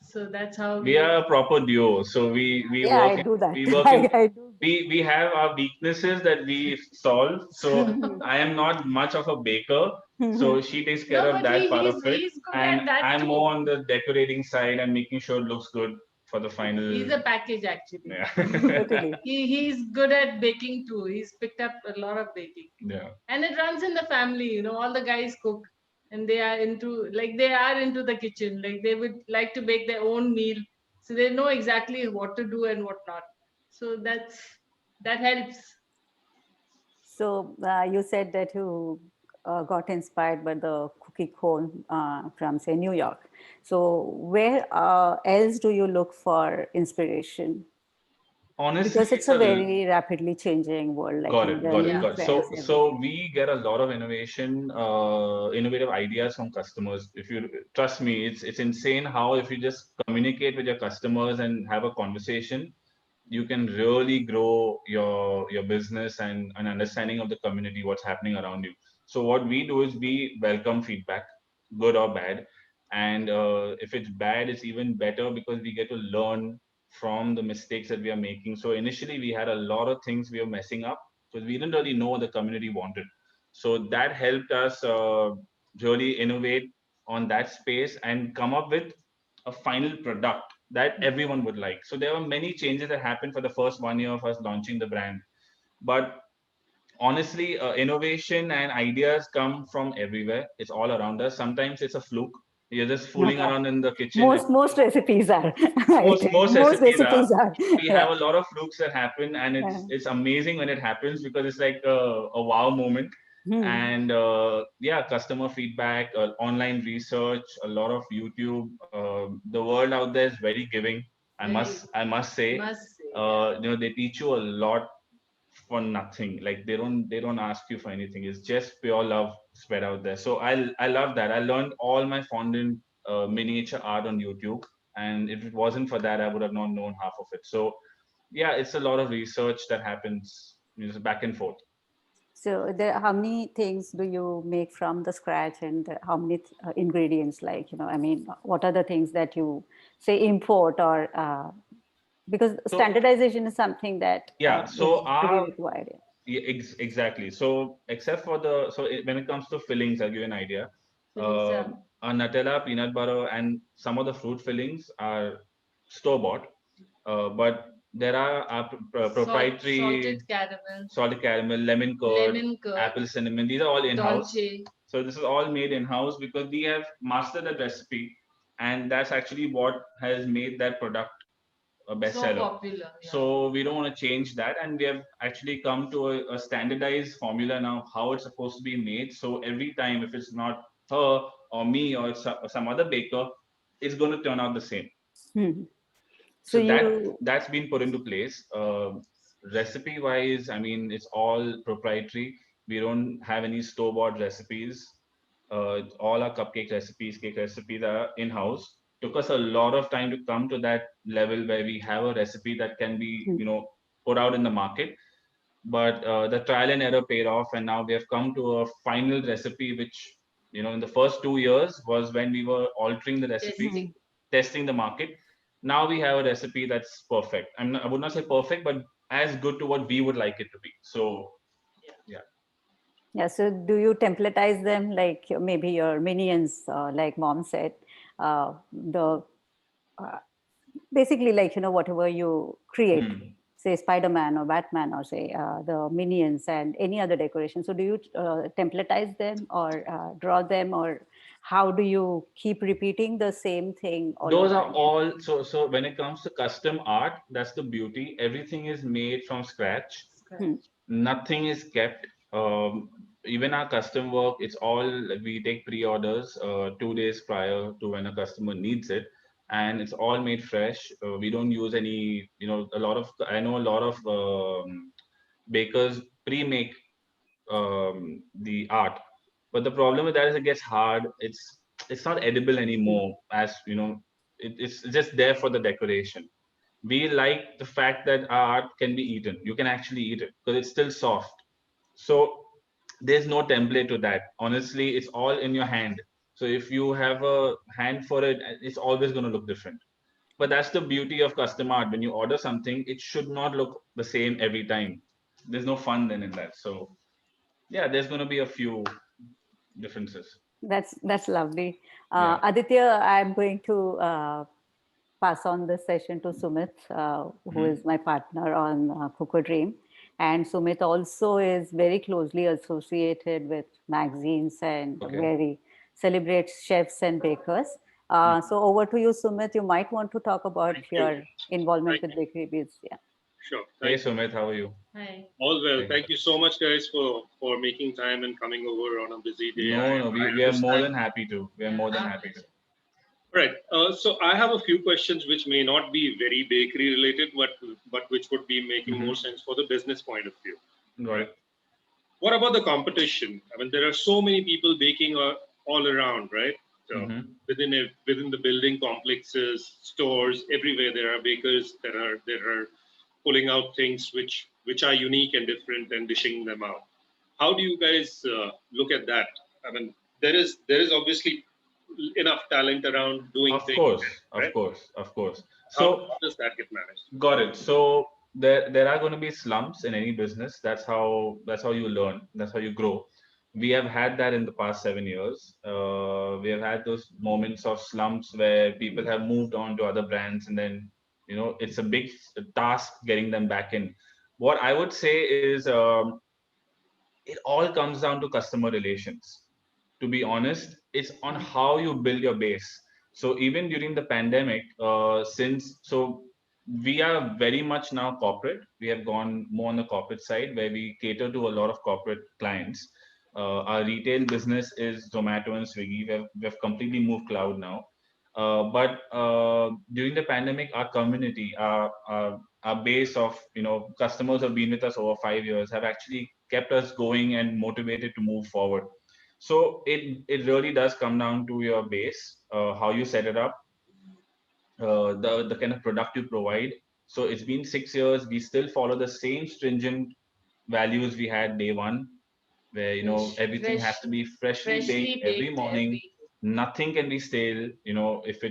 Speaker 11: So that's how
Speaker 4: We are a proper duo. So we
Speaker 3: Yeah,
Speaker 4: work.
Speaker 3: I do that.
Speaker 4: We work. In,
Speaker 3: I do.
Speaker 4: we have our weaknesses that we solve. So I am not much of a baker. So she takes care of that part of it, and I'm more on the decorating side and making sure it looks good for the final.
Speaker 11: He's a package actually.
Speaker 4: Yeah.
Speaker 11: He's good at baking too. He's picked up a lot of baking.
Speaker 4: Yeah.
Speaker 11: And it runs in the family. All the guys cook, and they are into the kitchen. Like they would like to make their own meal, so they know exactly what to do and what not. So that helps.
Speaker 3: So you said that you got inspired by the cookie cone from, say, New York. So where else do you look for inspiration?
Speaker 4: Honestly,
Speaker 3: because it's a very rapidly changing world. Like,
Speaker 4: got it.
Speaker 3: trends,
Speaker 4: So we get a lot of innovative ideas from customers. If you trust me, it's insane how if you just communicate with your customers and have a conversation, you can really grow your business and an understanding of the community, what's happening around you. So what we do is we welcome feedback, good or bad. And if it's bad, it's even better because we get to learn from the mistakes that we are making. So initially we had a lot of things we were messing up because we didn't really know what the community wanted. So that helped us really innovate on that space and come up with a final product that everyone would like. So there were many changes that happened for the first 1 year of us launching the brand. But honestly, innovation and ideas come from everywhere. It's all around us. Sometimes it's a fluke. You're just fooling
Speaker 3: Okay.
Speaker 4: around in the kitchen.
Speaker 3: Most recipes are. I
Speaker 4: most
Speaker 3: think.
Speaker 4: most
Speaker 3: Most
Speaker 4: recipes are.
Speaker 3: are.
Speaker 4: We
Speaker 3: Yeah.
Speaker 4: have a lot of flukes that happen, and it's amazing when it happens because it's like a wow moment.
Speaker 3: Hmm.
Speaker 4: And yeah, customer feedback, online research, a lot of YouTube. The world out there is very giving. I must say, they teach you a lot for nothing. Like they don't ask you for anything. It's just pure love spread out there. So I love that. I learned all my fondant miniature art on YouTube, and if it wasn't for that, I would have not known half of it. So yeah, it's a lot of research that happens, back and forth.
Speaker 3: So how many things do you make from the scratch, and how many ingredients? Like, I mean, what are the things that you say import, or because
Speaker 4: So
Speaker 3: standardization is something that
Speaker 4: yeah, so
Speaker 3: is pretty
Speaker 4: our
Speaker 3: required.
Speaker 4: yeah, exactly. So except for when it comes to fillings, I'll give you an idea.
Speaker 11: Fillings are
Speaker 4: Our Nutella, peanut butter, and some of the fruit fillings are store bought, but there are our proprietary salted caramel, lemon curd,
Speaker 11: lemon curd,
Speaker 4: apple cinnamon. These are all in-house.
Speaker 11: dolce.
Speaker 4: So this is all made in-house because we have mastered that recipe, and that's actually what has made that product a
Speaker 11: So
Speaker 4: bestseller.
Speaker 11: popular. Yeah.
Speaker 4: So we don't want to change that, and we have actually come to a standardized formula now how it's supposed to be made. So every time, if it's not her or me or some other baker, it's going to turn out the same.
Speaker 3: Hmm. So
Speaker 4: So
Speaker 3: you
Speaker 4: that's been put into place. Recipe wise, I mean, it's all proprietary. We don't have any store bought recipes. All our cupcake recipes, cake recipes are in house. Took us a lot of time to come to that level where we have a recipe that can be, put out in the market. But the trial and error paid off, and now we have come to a final recipe, which, in the first 2 years was when we were altering the recipe, testing the market. Now we have a recipe that's perfect. I would not say perfect, but as good to what we would like it to be. So yeah.
Speaker 3: Yeah, so do you templatize them, like maybe your minions, like mom said, the basically, like, whatever you create, say Spider-Man or Batman, or say the minions and any other decoration. So do you templatize them, or draw them, or how do you keep repeating the same thing all
Speaker 4: Those
Speaker 3: over
Speaker 4: are
Speaker 3: again?
Speaker 4: all so when it comes to custom art, that's the beauty. Everything is made from scratch. Nothing is kept. Even our custom work, it's all we take pre-orders 2 days prior to when a customer needs it, and it's all made fresh. We don't use any, I know a lot of bakers pre-make the art, but the problem with that is it gets hard. It's not edible anymore, as it's just there for the decoration. We like the fact that our art can be eaten. You can actually eat it because it's still soft. So there's no template to that. Honestly, it's all in your hand. So if you have a hand for it, it's always going to look different. But that's the beauty of custom art. When you order something, it should not look the same every time. There's no fun then in that. So yeah, there's going to be a few differences.
Speaker 3: That's lovely.
Speaker 4: Yeah.
Speaker 3: Aditya, I'm going to pass on this session to Sumit, who is my partner on Coco Dream. And Sumit also is very closely associated with magazines and very celebrates chefs and bakers. So over to you, Sumit. You might want to talk about your involvement with Bakery Biz. Yeah.
Speaker 5: Sure.
Speaker 4: Hey, Sumit, how are you?
Speaker 11: Hi.
Speaker 5: All well. Thank you so much, guys, for making time and coming over on a busy day.
Speaker 4: No, we are more than happy to. We are more than happy to.
Speaker 5: Right. So I have a few questions which may not be very bakery related, but which would be making more sense for the business point of view.
Speaker 4: Right.
Speaker 5: What about the competition? I mean, there are so many people baking all around, right? So within the building complexes, stores, everywhere there are bakers that are pulling out things which are unique and different and dishing them out. How do you guys look at that? I mean, there is obviously enough talent around doing things.
Speaker 4: Of course.
Speaker 5: So how does that get managed?
Speaker 4: Got it. So there are going to be slumps in any business. That's how you learn. That's how you grow. We have had that in the past 7 years. We have had those moments of slumps where people have moved on to other brands, and then it's a big task getting them back in. What I would say is it all comes down to customer relations. to be honest, it's on how you build your base. So even during the pandemic, we are very much now corporate. We have gone more on the corporate side where we cater to a lot of corporate clients. Our retail business is Zomato and Swiggy. We've completely moved cloud now. But during the pandemic, our community, our base of customers who have been with us over 5 years have actually kept us going and motivated to move forward. So it really does come down to your base, how you set it up, the kind of product you provide. So it's been 6 years. We still follow the same stringent values we had day one, where everything has to be freshly baked every morning. Nothing can be stale. If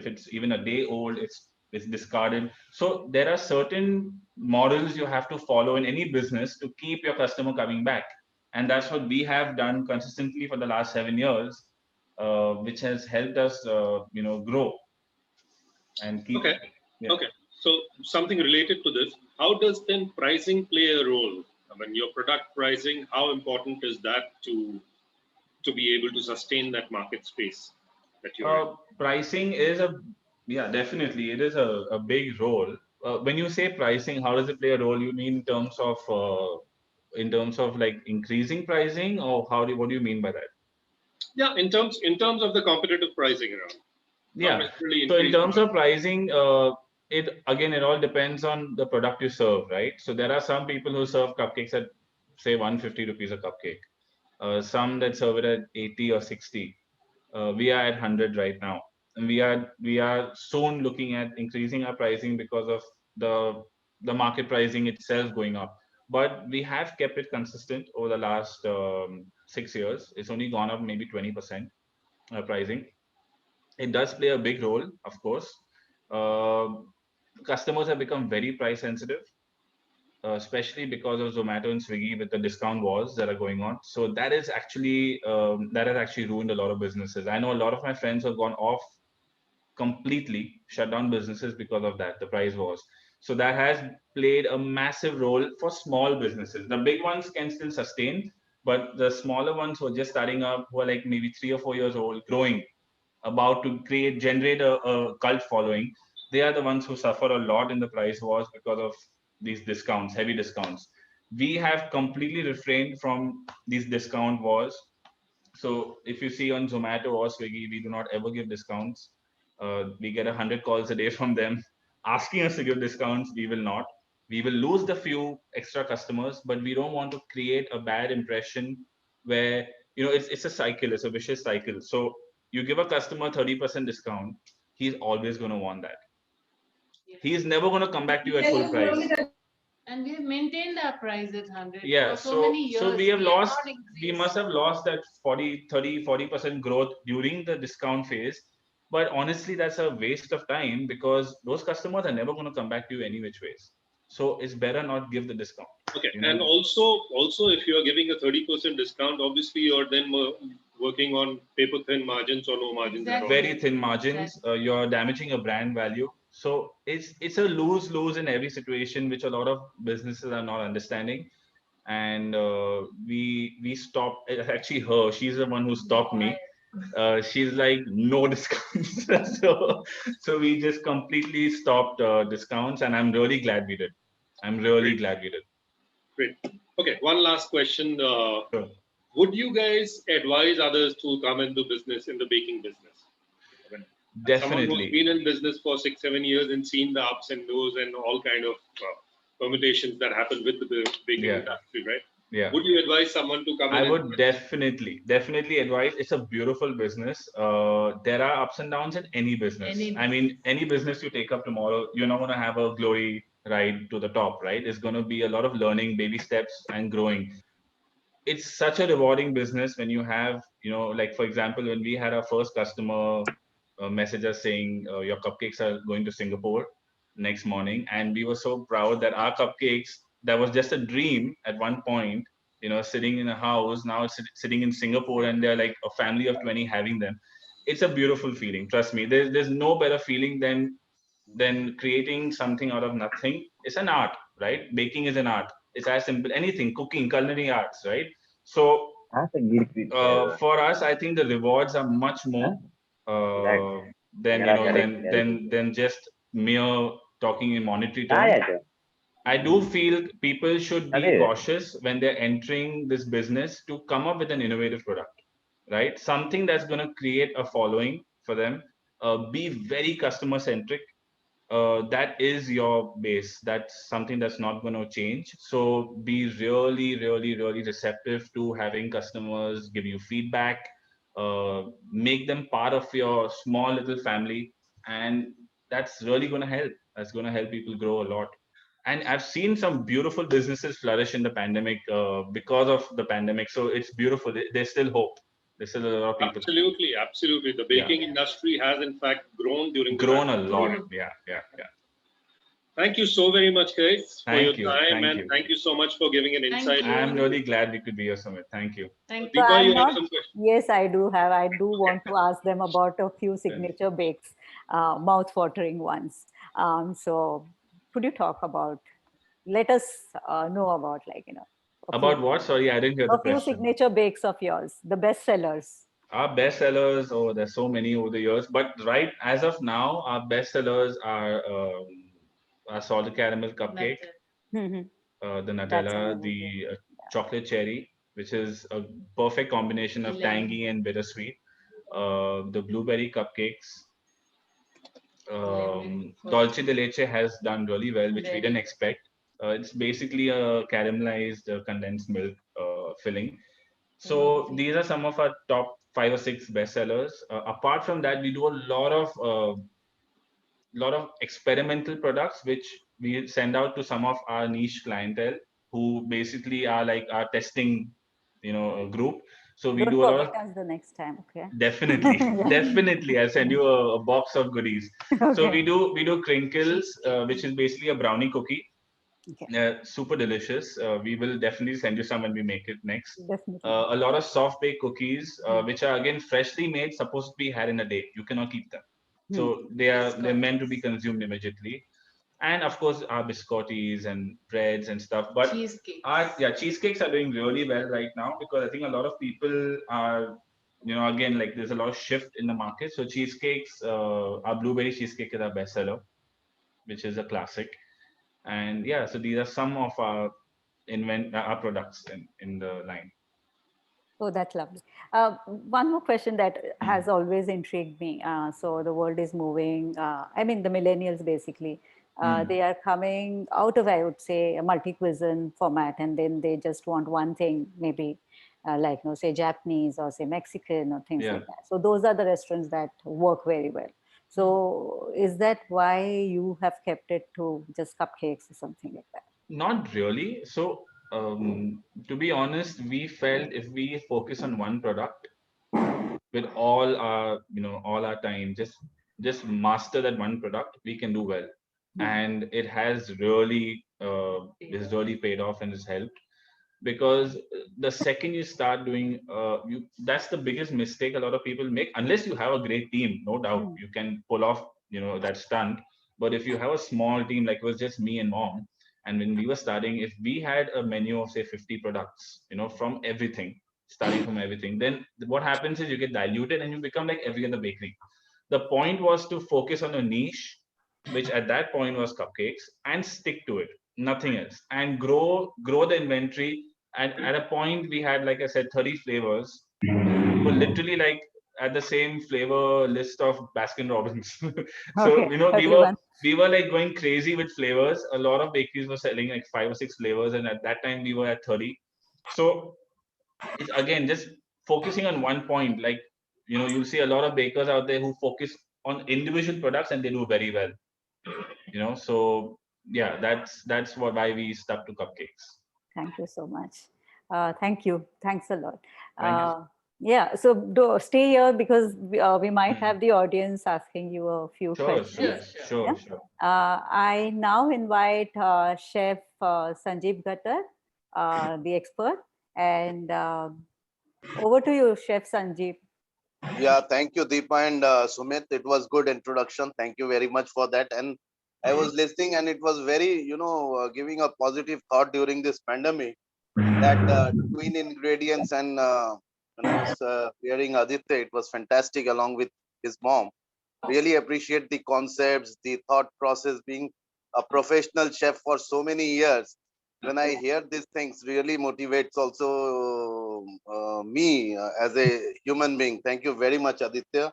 Speaker 4: it's even a day old, it's discarded. So there are certain models you have to follow in any business to keep your customer coming back, and that's what we have done consistently for the last 7 years, which has helped us grow and keep.
Speaker 5: Okay.
Speaker 4: Yeah.
Speaker 5: Okay. So something related to this, how does then pricing play a role? I mean, your product pricing, how important is that to be able to sustain that market space that you're in?
Speaker 4: Pricing is definitely it is a big role. When you say pricing, how does it play a role? You mean in terms of like increasing pricing, or what do you mean by that?
Speaker 5: Yeah, in terms of the competitive pricing around.
Speaker 4: Yeah. So in terms of pricing, it all depends on the product you serve, right? So there are some people who serve cupcakes at say 150 rupees a cupcake. Some that serve it at 80 or 60. We are at 100 right now, and we are soon looking at increasing our pricing because of the market pricing itself going up. But we have kept it consistent over the last 6 years. It's only gone up maybe 20% pricing. It does play a big role, of course. Customers have become very price sensitive, especially because of Zomato and Swiggy with the discount wars that are going on. So that has actually ruined a lot of businesses. I know a lot of my friends have gone off completely, shut down businesses because of that, the price wars. So that has played a massive role for small businesses. The big ones can still sustain, but the smaller ones who are just starting up, who are like maybe 3 or 4 years old, growing, about to generate a cult following, they are the ones who suffer a lot in the price wars because of these discounts, heavy discounts. We have completely refrained from these discount wars. So if you see on Zomato or Swiggy, we do not ever give discounts. We get 100 calls a day from them asking us to give discounts. We will not. We will lose the few extra customers, but we don't want to create a bad impression where it's a cycle. It's a vicious cycle. So you give a customer 30% discount, he's always going to want that. He's never going to come back to you at full price.
Speaker 11: And we have maintained our price at 100
Speaker 4: Yeah,
Speaker 11: for so many years.
Speaker 4: So we must have lost that 40% growth during the discount phase. But honestly, that's a waste of time because those customers are never going to come back to you any which ways. So it's better not give the discount.
Speaker 5: Okay, and also if you are giving a 30% discount, obviously you're then working on paper thin margins or no margins at all.
Speaker 4: Very thin margins. You're damaging a brand value. So it's a lose-lose in every situation, which a lot of businesses are not understanding. And we stopped. Actually, she's the one who stopped me. She's like, no discounts. so we just completely stopped discounts, and I'm really glad we did.
Speaker 5: Great. Okay, one last question.
Speaker 4: Sure.
Speaker 5: Would you guys advise others to come into business, in the baking business?
Speaker 4: Definitely.
Speaker 5: Someone who's been in business for 6-7 years and seen the ups and downs and all kind of permutations that happen with the baking industry, right?
Speaker 4: Yeah.
Speaker 5: Would you advise someone to come in?
Speaker 4: I would definitely advise. It's a beautiful business. There are ups and downs in any business. I mean, any business you take up tomorrow, you're not going to have a glory ride to the top, right? It's going to be a lot of learning, baby steps, and growing. It's such a rewarding business when you have, like for example, when we had our first customer message us saying your cupcakes are going to Singapore next morning, and we were so proud that our cupcakes, that was just a dream at one point, sitting in a house, now it's sitting in Singapore, and they're like a family of 20 having them. It's a beautiful feeling. Trust me, there's no better feeling than creating something out of nothing. It's an art, right? Baking is an art. It's as simple, anything, cooking, culinary arts, right? So For us, I think the rewards are much more than than just mere talking in monetary terms. I do feel people should be cautious when they're entering this business to come up with an innovative product, right? Something that's going to create a following for them. Be very customer centric. That is your base. That's something that's not going to change. So be really, really, really receptive to having customers give you feedback. Make them part of your small little family, and that's really going to help. That's going to help people grow a lot. And I've seen some beautiful businesses flourish in the pandemic because of the pandemic. So it's beautiful. There's still hope. There's still a lot of people.
Speaker 5: Absolutely, absolutely. The baking industry has in fact grown during the
Speaker 4: grown a
Speaker 5: pandemic.
Speaker 4: lot. Yeah.
Speaker 5: Thank you so very much, guys, for your time,
Speaker 4: Thank you.
Speaker 5: thank you so much for giving an insight.
Speaker 4: I'm really glad we could be here, Sumit. Thank you.
Speaker 5: Deepa, you have some questions?
Speaker 3: Yes, I do have. I do want to ask them about a few signature bakes, mouth-watering ones. So could you talk about, let us know about
Speaker 4: About what? Sorry, I didn't hear the
Speaker 3: a few
Speaker 4: question.
Speaker 3: signature bakes of yours, the best sellers.
Speaker 4: Our best sellers, oh, there's so many over the years. But right as of now, our best sellers are our salted caramel cupcake, the Nutella, the chocolate cherry, which is a perfect combination of tangy and bittersweet. The blueberry cupcakes. Dolce de leche has done really well, which we didn't expect. It's basically a caramelized condensed milk filling. So these are some of our top 5 or 6 bestsellers. Apart from that, we do a lot of experimental products, which we send out to some of our niche clientele, who basically are like our testing, group. So we
Speaker 3: Don't
Speaker 4: do a lot of
Speaker 3: forget us the next time, okay?
Speaker 4: definitely, definitely. I'll send you a box of goodies. So
Speaker 3: Okay.
Speaker 4: we do crinkles, which is basically a brownie cookie. Super delicious. We will definitely send you some when we make it next.
Speaker 3: Definitely.
Speaker 4: A lot of soft baked cookies, which are again freshly made, supposed to be had in a day. You cannot keep them, so they're meant to be consumed immediately. And of course, our biscottis and breads and stuff. But cheesecakes are doing really well right now, because I think a lot of people are, again, like there's a lot of shift in the market. So cheesecakes, our blueberry cheesecake is our bestseller, which is a classic. And yeah, so these are some of our our products in the line.
Speaker 3: Oh, that's lovely. One more question that has always intrigued me. So the world is moving. I mean, the millennials basically, they are coming out of, I would say, a multi-cuisine format, and then they just want one thing, maybe like, say Japanese or say Mexican or things like that. So those are the restaurants that work very well. So is that why you have kept it to just cupcakes or something like that?
Speaker 4: Not really. So to be honest, we felt if we focus on one product with all our time, just master that one product, we can do well. And it has really paid off and has helped, because the second you start doing that's the biggest mistake a lot of people make. Unless you have a great team, no doubt you can pull off that stunt. But if you have a small team, like it was just me and mom, and when we were starting, if we had a menu of say 50 products, from everything, starting from everything, then what happens is you get diluted and you become like every other bakery. The point was to focus on a niche, which at that point was cupcakes, and stick to it, nothing else, and grow the inventory. And at a point we had, like I said, 30 flavors. We were literally like at the same flavor list of Baskin Robbins. So we were like going crazy with flavors. A lot of bakeries were selling like 5 or 6 flavors, and at that time we were at 30. So it's again just focusing on one point. Like, you'll see a lot of bakers out there who focus on individual products and they do very well. So yeah, that's why we stuck to cupcakes.
Speaker 3: Thank you so much. Thank you. Thanks a lot.
Speaker 4: Thank you.
Speaker 3: Yeah, so stay here, because we might have the audience asking you a few questions.
Speaker 4: Sure.
Speaker 3: I now invite Chef Sanjeev Gattar, the expert, and over to you, Chef Sanjeev.
Speaker 6: Yeah, thank you, Deepa and Sumit. It was good introduction. Thank you very much for that. And I was listening, and it was very, giving a positive thought during this pandemic. that twin ingredients, and when I was hearing Aditya, it was fantastic along with his mom. Really appreciate the concepts, the thought process, being a professional chef for so many years. When I hear these things, really motivates also me as a human being. Thank you very much, Aditya.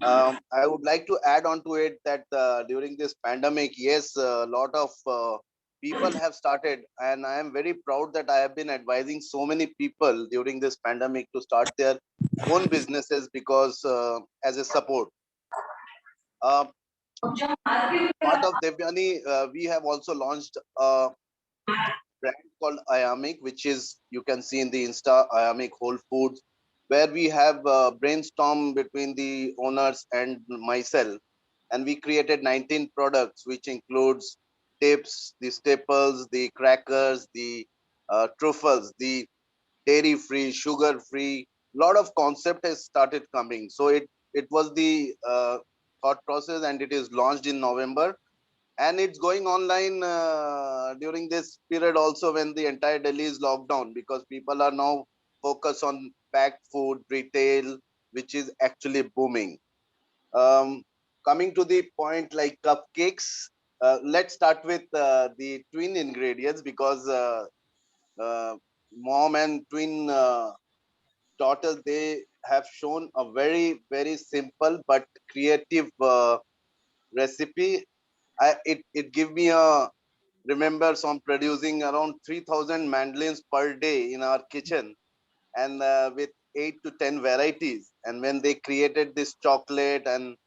Speaker 6: I would like to add on to it that during this pandemic, yes, a lot of people have started, and I am very proud that I have been advising so many people during this pandemic to start their own businesses because as a support. Uh, Part of Devyani, we have also launched a brand called Iamik, which is, you can see in the Insta, Iamik Whole Foods, where we have brainstormed between the owners and myself, and we created 19 products, which includes tips, the staples, the crackers, the truffles, the dairy-free, sugar-free. Lot of concept has started coming. So it was the thought process, and it is launched in November, and it's going online during this period also when the entire Delhi is locked down, because people are now focused on packed food retail, which is actually booming. um, Coming to the point, like cupcakes, let's start with the twin ingredients, because uh, mom and twin daughters, they have shown a very very simple but creative recipe. It give me a remembers on producing around 3,000 mandolins per day in our kitchen, and with 8 to 10 varieties. And when they created this chocolate and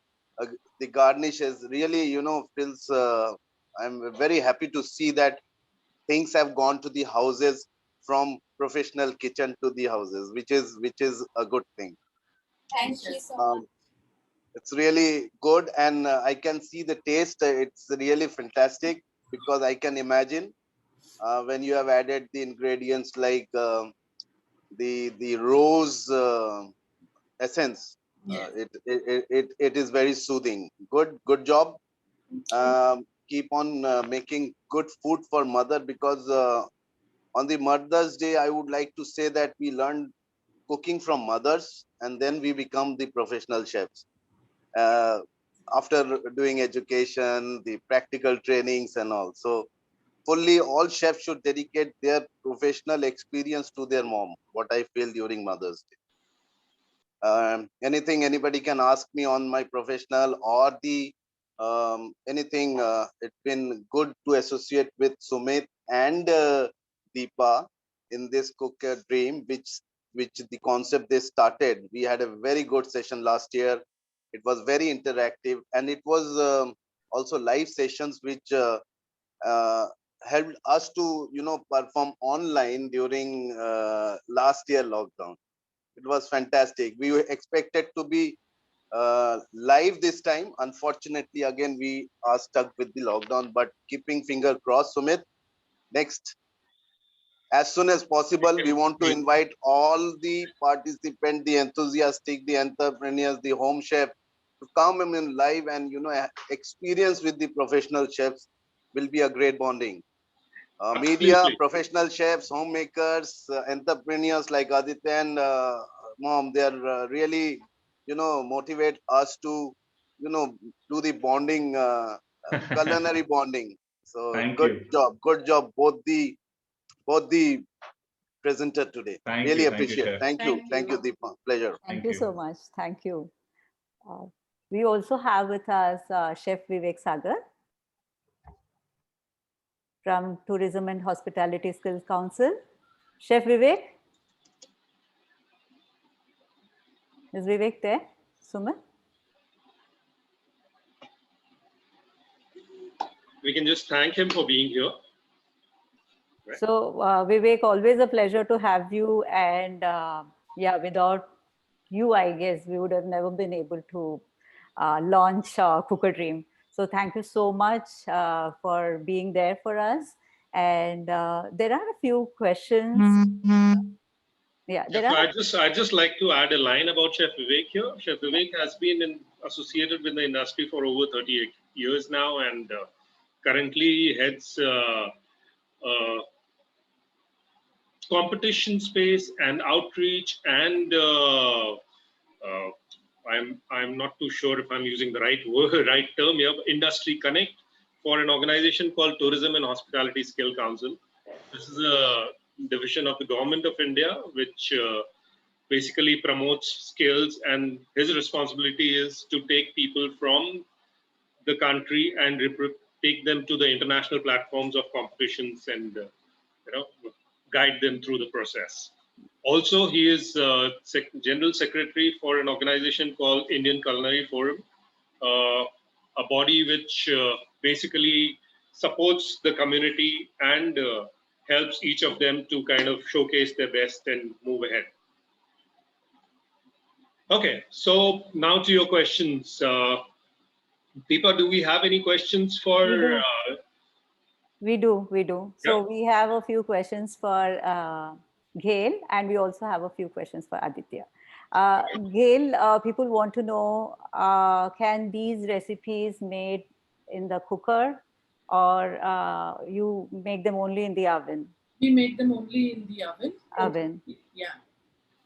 Speaker 6: uh, the garnishes, really, feels. I'm very happy to see that things have gone to the houses from professional kitchen to the houses, which is a good thing.
Speaker 2: Thank you so much.
Speaker 6: It's really good, and I can see the taste. It's really fantastic, because I can imagine when you have added the ingredients like the rose essence. It is very soothing. Good job. Keep on making good food for mother, because on the Mother's Day, I would like to say that we learn cooking from mothers, and then we become the professional chefs. Uh, After doing education, the practical trainings and all. So fully all chefs should dedicate their professional experience to their mom, what I feel during Mother's Day. Anything anybody can ask me on my professional or the anything. It's been good to associate with Sumit and Deepa in this Cook a Dream, which the concept they started. We had a very good session last year. It was very interactive, and it was also live sessions which uh, helped us to perform online during last year lockdown. It was fantastic. We were expected to be live this time. Unfortunately, again, we are stuck with the lockdown, but keeping finger crossed, Sumit. Next, as soon as possible, we want to invite all the participants, the enthusiastic, the entrepreneurs, the home chef to come in live and experience with the professional chefs will be a great bonding. Media,
Speaker 5: Absolutely.
Speaker 6: professional chefs, homemakers, entrepreneurs like Aditya and mom, they are really, motivate us to, do the bonding, culinary bonding. So
Speaker 4: Thank you.
Speaker 6: good job, both the presenter today. Really
Speaker 4: Thank you,
Speaker 6: appreciate.
Speaker 4: chef.
Speaker 6: Thank you, Deepa. Pleasure.
Speaker 3: Thank you so much. Thank you. We also have with us Chef Vivek Sagar from Tourism and Hospitality Skills Council. Chef Vivek? Is Vivek there? Sumit?
Speaker 5: We can just thank him for being here. Right.
Speaker 3: So Vivek, always a pleasure to have you. And yeah, without you, I guess we would have never been able to launch Cook a Dream. So thank you so much for being there for us. And there are a few questions. Yeah, there are.
Speaker 5: I just like to add a line about Chef Vivek here. Chef Vivek has been associated with the industry for over 38 years now, and currently heads competition space and outreach and I'm not too sure if I'm using the right word, right term here, but industry connect for an organization called Tourism and Hospitality Skill Council. This is a division of the Government of India, which basically promotes skills, and his responsibility is to take people from the country and take them to the international platforms of competitions and guide them through the process. Also, he is General Secretary for an organization called Indian Culinary Forum, a body which basically supports the community and helps each of them to kind of showcase their best and move ahead. Okay, so now to your questions. Deepa, do we have any questions for?
Speaker 3: We do. So we have a few questions for Gail, and we also have a few questions for Aditya. Gail, people want to know, can these recipes made in the cooker, or you make them only in the oven?
Speaker 1: We make them only in the oven.
Speaker 3: Oven.
Speaker 1: Yeah.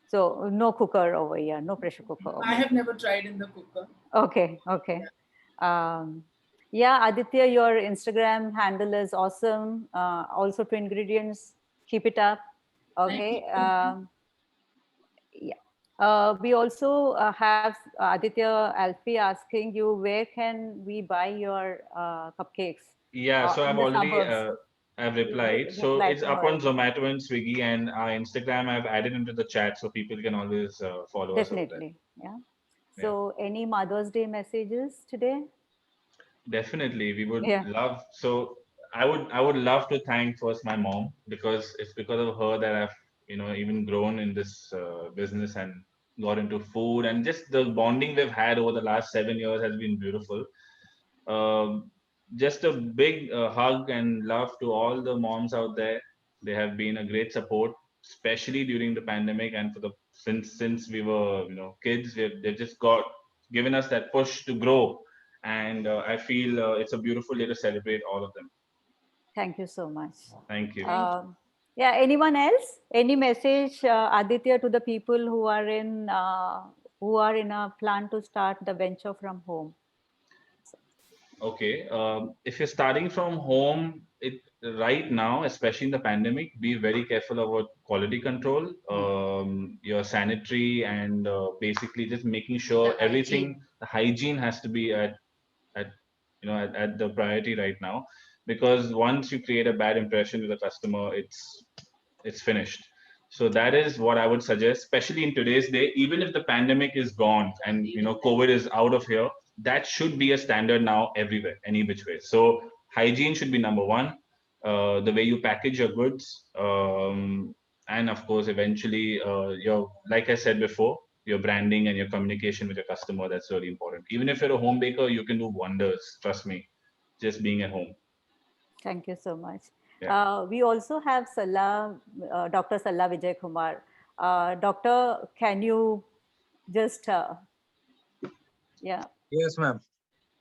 Speaker 3: So no cooker over here, no pressure cooker.
Speaker 1: I have never tried in the cooker.
Speaker 3: Okay. Yeah, Aditya, your Instagram handle is awesome. Also, Twin Ingredients, keep it up. Okay. We also have Aditya Alfie asking you, where can we buy your cupcakes?
Speaker 4: Yeah, so I've already I've replied. So it's up on Zomato and Swiggy, and our Instagram I've added into the chat, so people can always follow us.
Speaker 3: Definitely, yeah. So any Mother's Day messages today?
Speaker 4: Definitely, we would love. So I would love to thank first my mom, because it's because of her that I've even grown in this business and got into food, and just the bonding we've had over the last 7 years has been beautiful. Just a big hug and love to all the moms out there. They have been a great support, especially during the pandemic, and for the since we were kids. They've just given us that push to grow. And I feel it's a beautiful day to celebrate all of them.
Speaker 3: Thank you so much.
Speaker 4: Thank you.
Speaker 3: Yeah, anyone else? Any message, Aditya, to the people who are in a plan to start the venture from home?
Speaker 4: Okay, if you're starting from home, right now, especially in the pandemic, be very careful about quality control, your sanitary, and basically just making sure everything, the hygiene has to be at the priority right now, because once you create a bad impression with a customer, it's finished. So that is what I would suggest, especially in today's day. Even if the pandemic is gone and COVID is out of here, that should be a standard now everywhere, any which way. So hygiene should be number one. The way you package your goods, and of course, eventually, like I said before, your branding and your communication with your customer, that's really important. Even if you're a home baker, you can do wonders, trust me, just being at home.
Speaker 3: Thank you so much. Yeah. We also have Dr. Salla Vijay Kumar. Doctor, can you just, yeah.
Speaker 12: Yes, ma'am.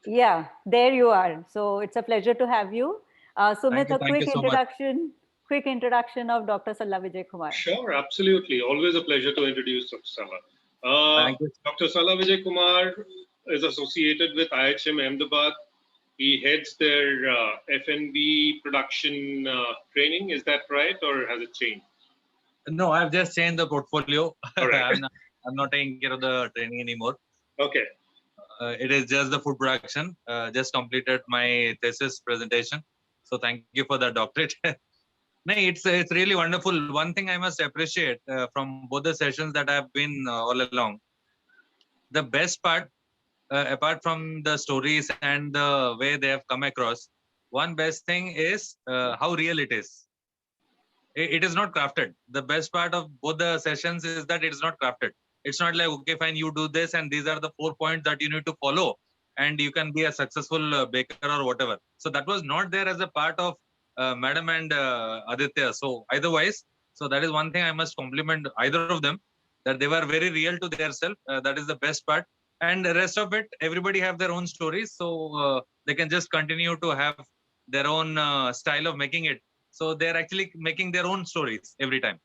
Speaker 3: Yeah, there you are. So it's a pleasure to have you. Sumit, a quick introduction of Dr. Salla Vijay Kumar.
Speaker 5: Sure, absolutely. Always a pleasure to introduce Dr. Salla. Dr. Salla Vijay Kumar is associated with IHM Ahmedabad. He heads their F&B production training. Is that right, or has it changed?
Speaker 12: No, I've just changed the portfolio. Right. I'm not taking care of the training anymore.
Speaker 5: Okay.
Speaker 12: It is just the food production. Just completed my thesis presentation. So thank you for the doctorate. No, it's really wonderful. One thing I must appreciate from both the sessions that I've been all along, the best part, apart from the stories and the way they have come across, one best thing is how real it is. It is not crafted. The best part of both the sessions is that it is not crafted. It's not like, okay, fine, you do this and these are the 4 points that you need to follow and you can be a successful baker or whatever. So that was not there as a part of Madam and Aditya. So otherwise, so that is one thing I must compliment either of them, that they were very real to their self. That is the best part. And the rest of it, everybody have their own stories. So they can just continue to have their own style of making it. So they're actually making their own stories every time.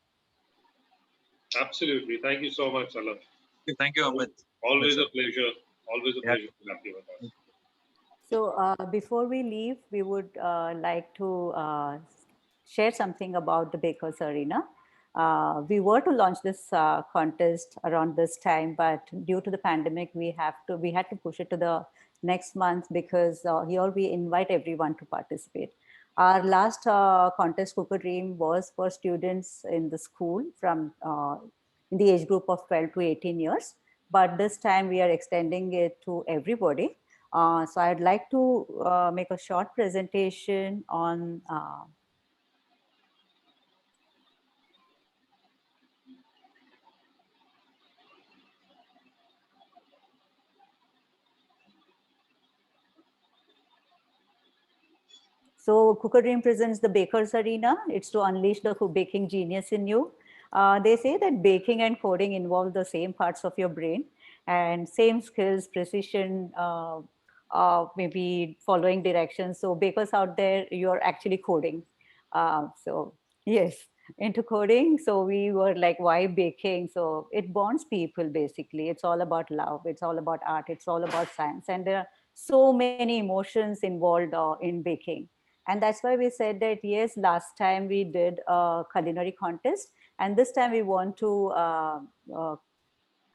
Speaker 5: Absolutely. Thank you so much, Alam.
Speaker 12: Thank you, Amit.
Speaker 5: Always a pleasure. Always a
Speaker 12: Yeah.
Speaker 5: pleasure to have you with us.
Speaker 3: So before we leave, we would like to share something about the Bakers Arena. We were to launch this contest around this time, but due to the pandemic, we had to push it to the next month because here we invite everyone to participate. Our last contest, Cooker Dream, was for students in the school from in the age group of 12 to 18 years. But this time we are extending it to everybody. So I'd like to make a short presentation on So Cooker Dream presents the Baker's Arena. It's to unleash the baking genius in you. They say that baking and coding involve the same parts of your brain and same skills, precision, maybe following directions. So bakers out there, you're actually coding. So yes, into coding. So we were like, why baking? So it bonds people basically. It's all about love. It's all about art. It's all about science. And there are so many emotions involved in baking. And that's why we said that, yes, last time we did a culinary contest, and this time we want to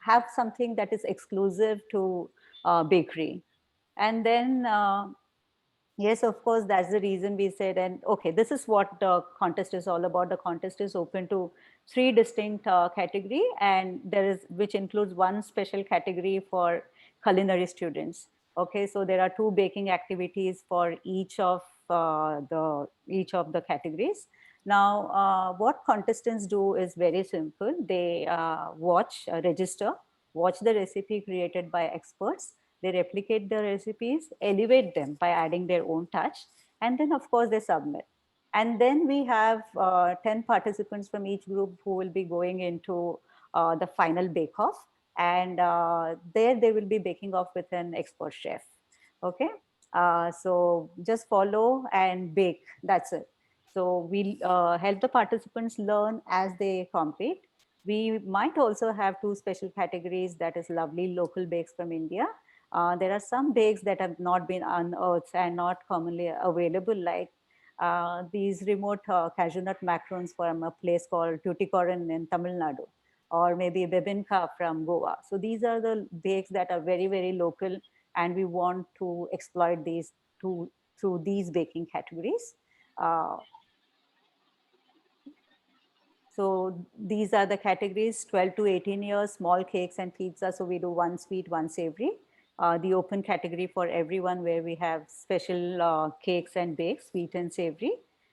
Speaker 3: have something that is exclusive to bakery. And then, yes, of course, that's the reason we said, and okay, this is what the contest is all about. The contest is open to 3 distinct category, and there is, which includes 1 special category for culinary students. Okay, so there are 2 baking activities for each of the categories. Now, what contestants do is very simple. They register, watch the recipe created by experts. They replicate the recipes, elevate them by adding their own touch, and then of course they submit. And then we have 10 participants from each group who will be going into the final bake-off, and there they will be baking off with an expert chef. Okay, so just follow and bake. That's it. So we help the participants learn as they compete. We might also have 2 special categories, that is lovely local bakes from India. There are some bakes that have not been unearthed and not commonly available, like these remote cashew nut macarons from a place called Tuticorin in Tamil Nadu, or maybe bebinka from Goa. So these are the bakes that are very, very local, and we want to exploit these through these baking categories. So these are the categories: 12 to 18 years, small cakes and pizza. So we do 1 sweet, 1 savory. The open category for everyone, where we have special cakes and bakes, sweet and savory.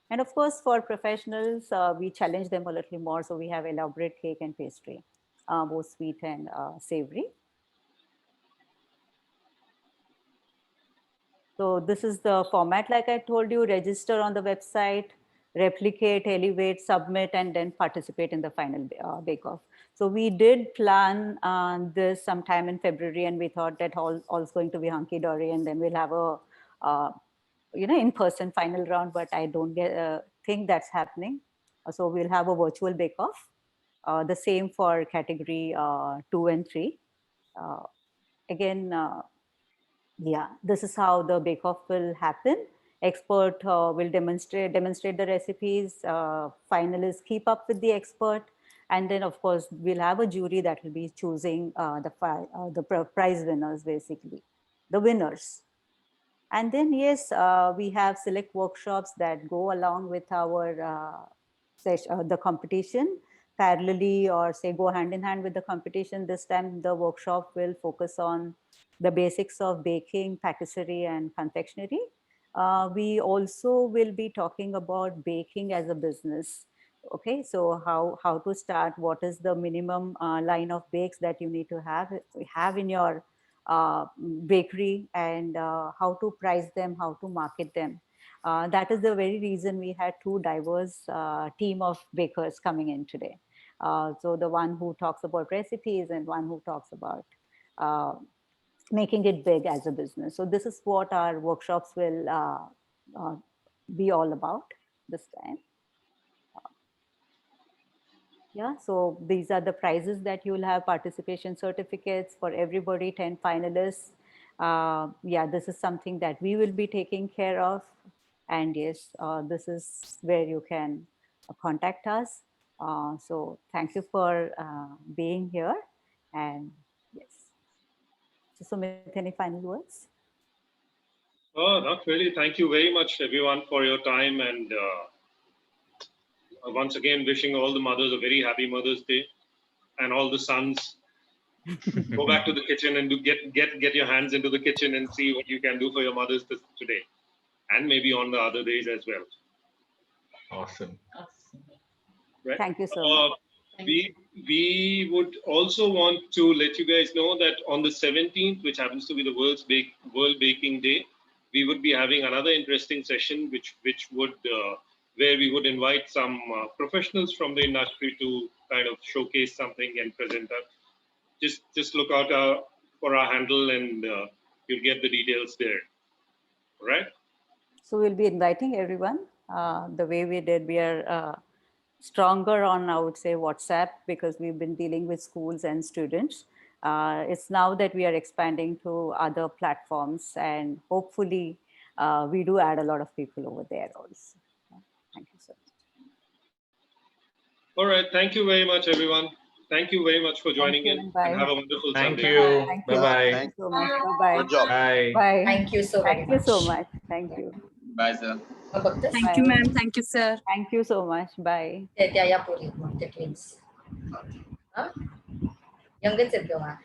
Speaker 3: And of course, for professionals, we challenge them a little more. So we have elaborate cake and pastry, both sweet and savory. So this is the format, like I told you: register on the website, replicate, elevate, submit, and then participate in the final bake-off. So we did plan this sometime in February, and we thought that all's going to be hunky-dory, and then we'll have a in-person final round, but I don't think that's happening. So we'll have a virtual bake-off, the same for category 2 and 3. Again, yeah, this is how the bake-off will happen. Expert will demonstrate the recipes. Finalists keep up with the expert, and then of course we'll have a jury that will be choosing the prize winners, basically the winners. And then yes, we have select workshops that go along with our the competition parallelly, or say go hand in hand with the competition. This time the workshop will focus on the basics of baking, patisserie, and confectionery. We also will be talking about baking as a business. Okay, so how to start, what is the minimum line of bakes that you need to have in your bakery, and how to price them, how to market them. That is the very reason we had 2 diverse team of bakers coming in today. So the one who talks about recipes and one who talks about making it big as a business. So this is what our workshops will be all about this time. Yeah, so these are the prizes that you will have: participation certificates for everybody, 10 finalists. Yeah, this is something that we will be taking care of. And yes, this is where you can contact us. So thank you for being here. And yes. So Sumit, any final words?
Speaker 5: Oh, not really. Thank you very much, everyone, for your time. And once again, wishing all the mothers a very happy Mother's Day, and all the sons. Go back to the kitchen and get your hands into the kitchen and see what you can do for your mothers today, and maybe on the other days as well.
Speaker 4: Awesome.
Speaker 5: Right?
Speaker 3: Thank you so much.
Speaker 5: We would also want to let you guys know that on the 17th, which happens to be the World Baking Day, we would be having another interesting session, which would where we would invite some professionals from the industry to kind of showcase something and present us. Just look out for our handle, and you'll get the details there. All right?
Speaker 3: So we'll be inviting everyone. The way we did, we are stronger on, I would say, WhatsApp, because we've been dealing with schools and students. It's now that we are expanding to other platforms, and hopefully we do add a lot of people over there also. Thank you so much.
Speaker 5: All right. Thank you very much, everyone. Thank you very much for joining in, and have a wonderful
Speaker 4: Thank
Speaker 5: Sunday.
Speaker 4: you.
Speaker 3: Thank
Speaker 4: Bye-bye.
Speaker 3: Thank you so much. Bye-bye.
Speaker 6: Good job.
Speaker 4: Bye.
Speaker 3: Bye.
Speaker 8: Thank you so very
Speaker 3: Thank you
Speaker 8: much.
Speaker 3: so much. Thank you.
Speaker 13: Bye, sir.
Speaker 8: Thank
Speaker 3: you,
Speaker 8: ma'am.
Speaker 7: Thank you, sir.
Speaker 3: Thank you so much. Bye.
Speaker 8: Tetyaya Puri, the twins. Huh? Youngest sibling.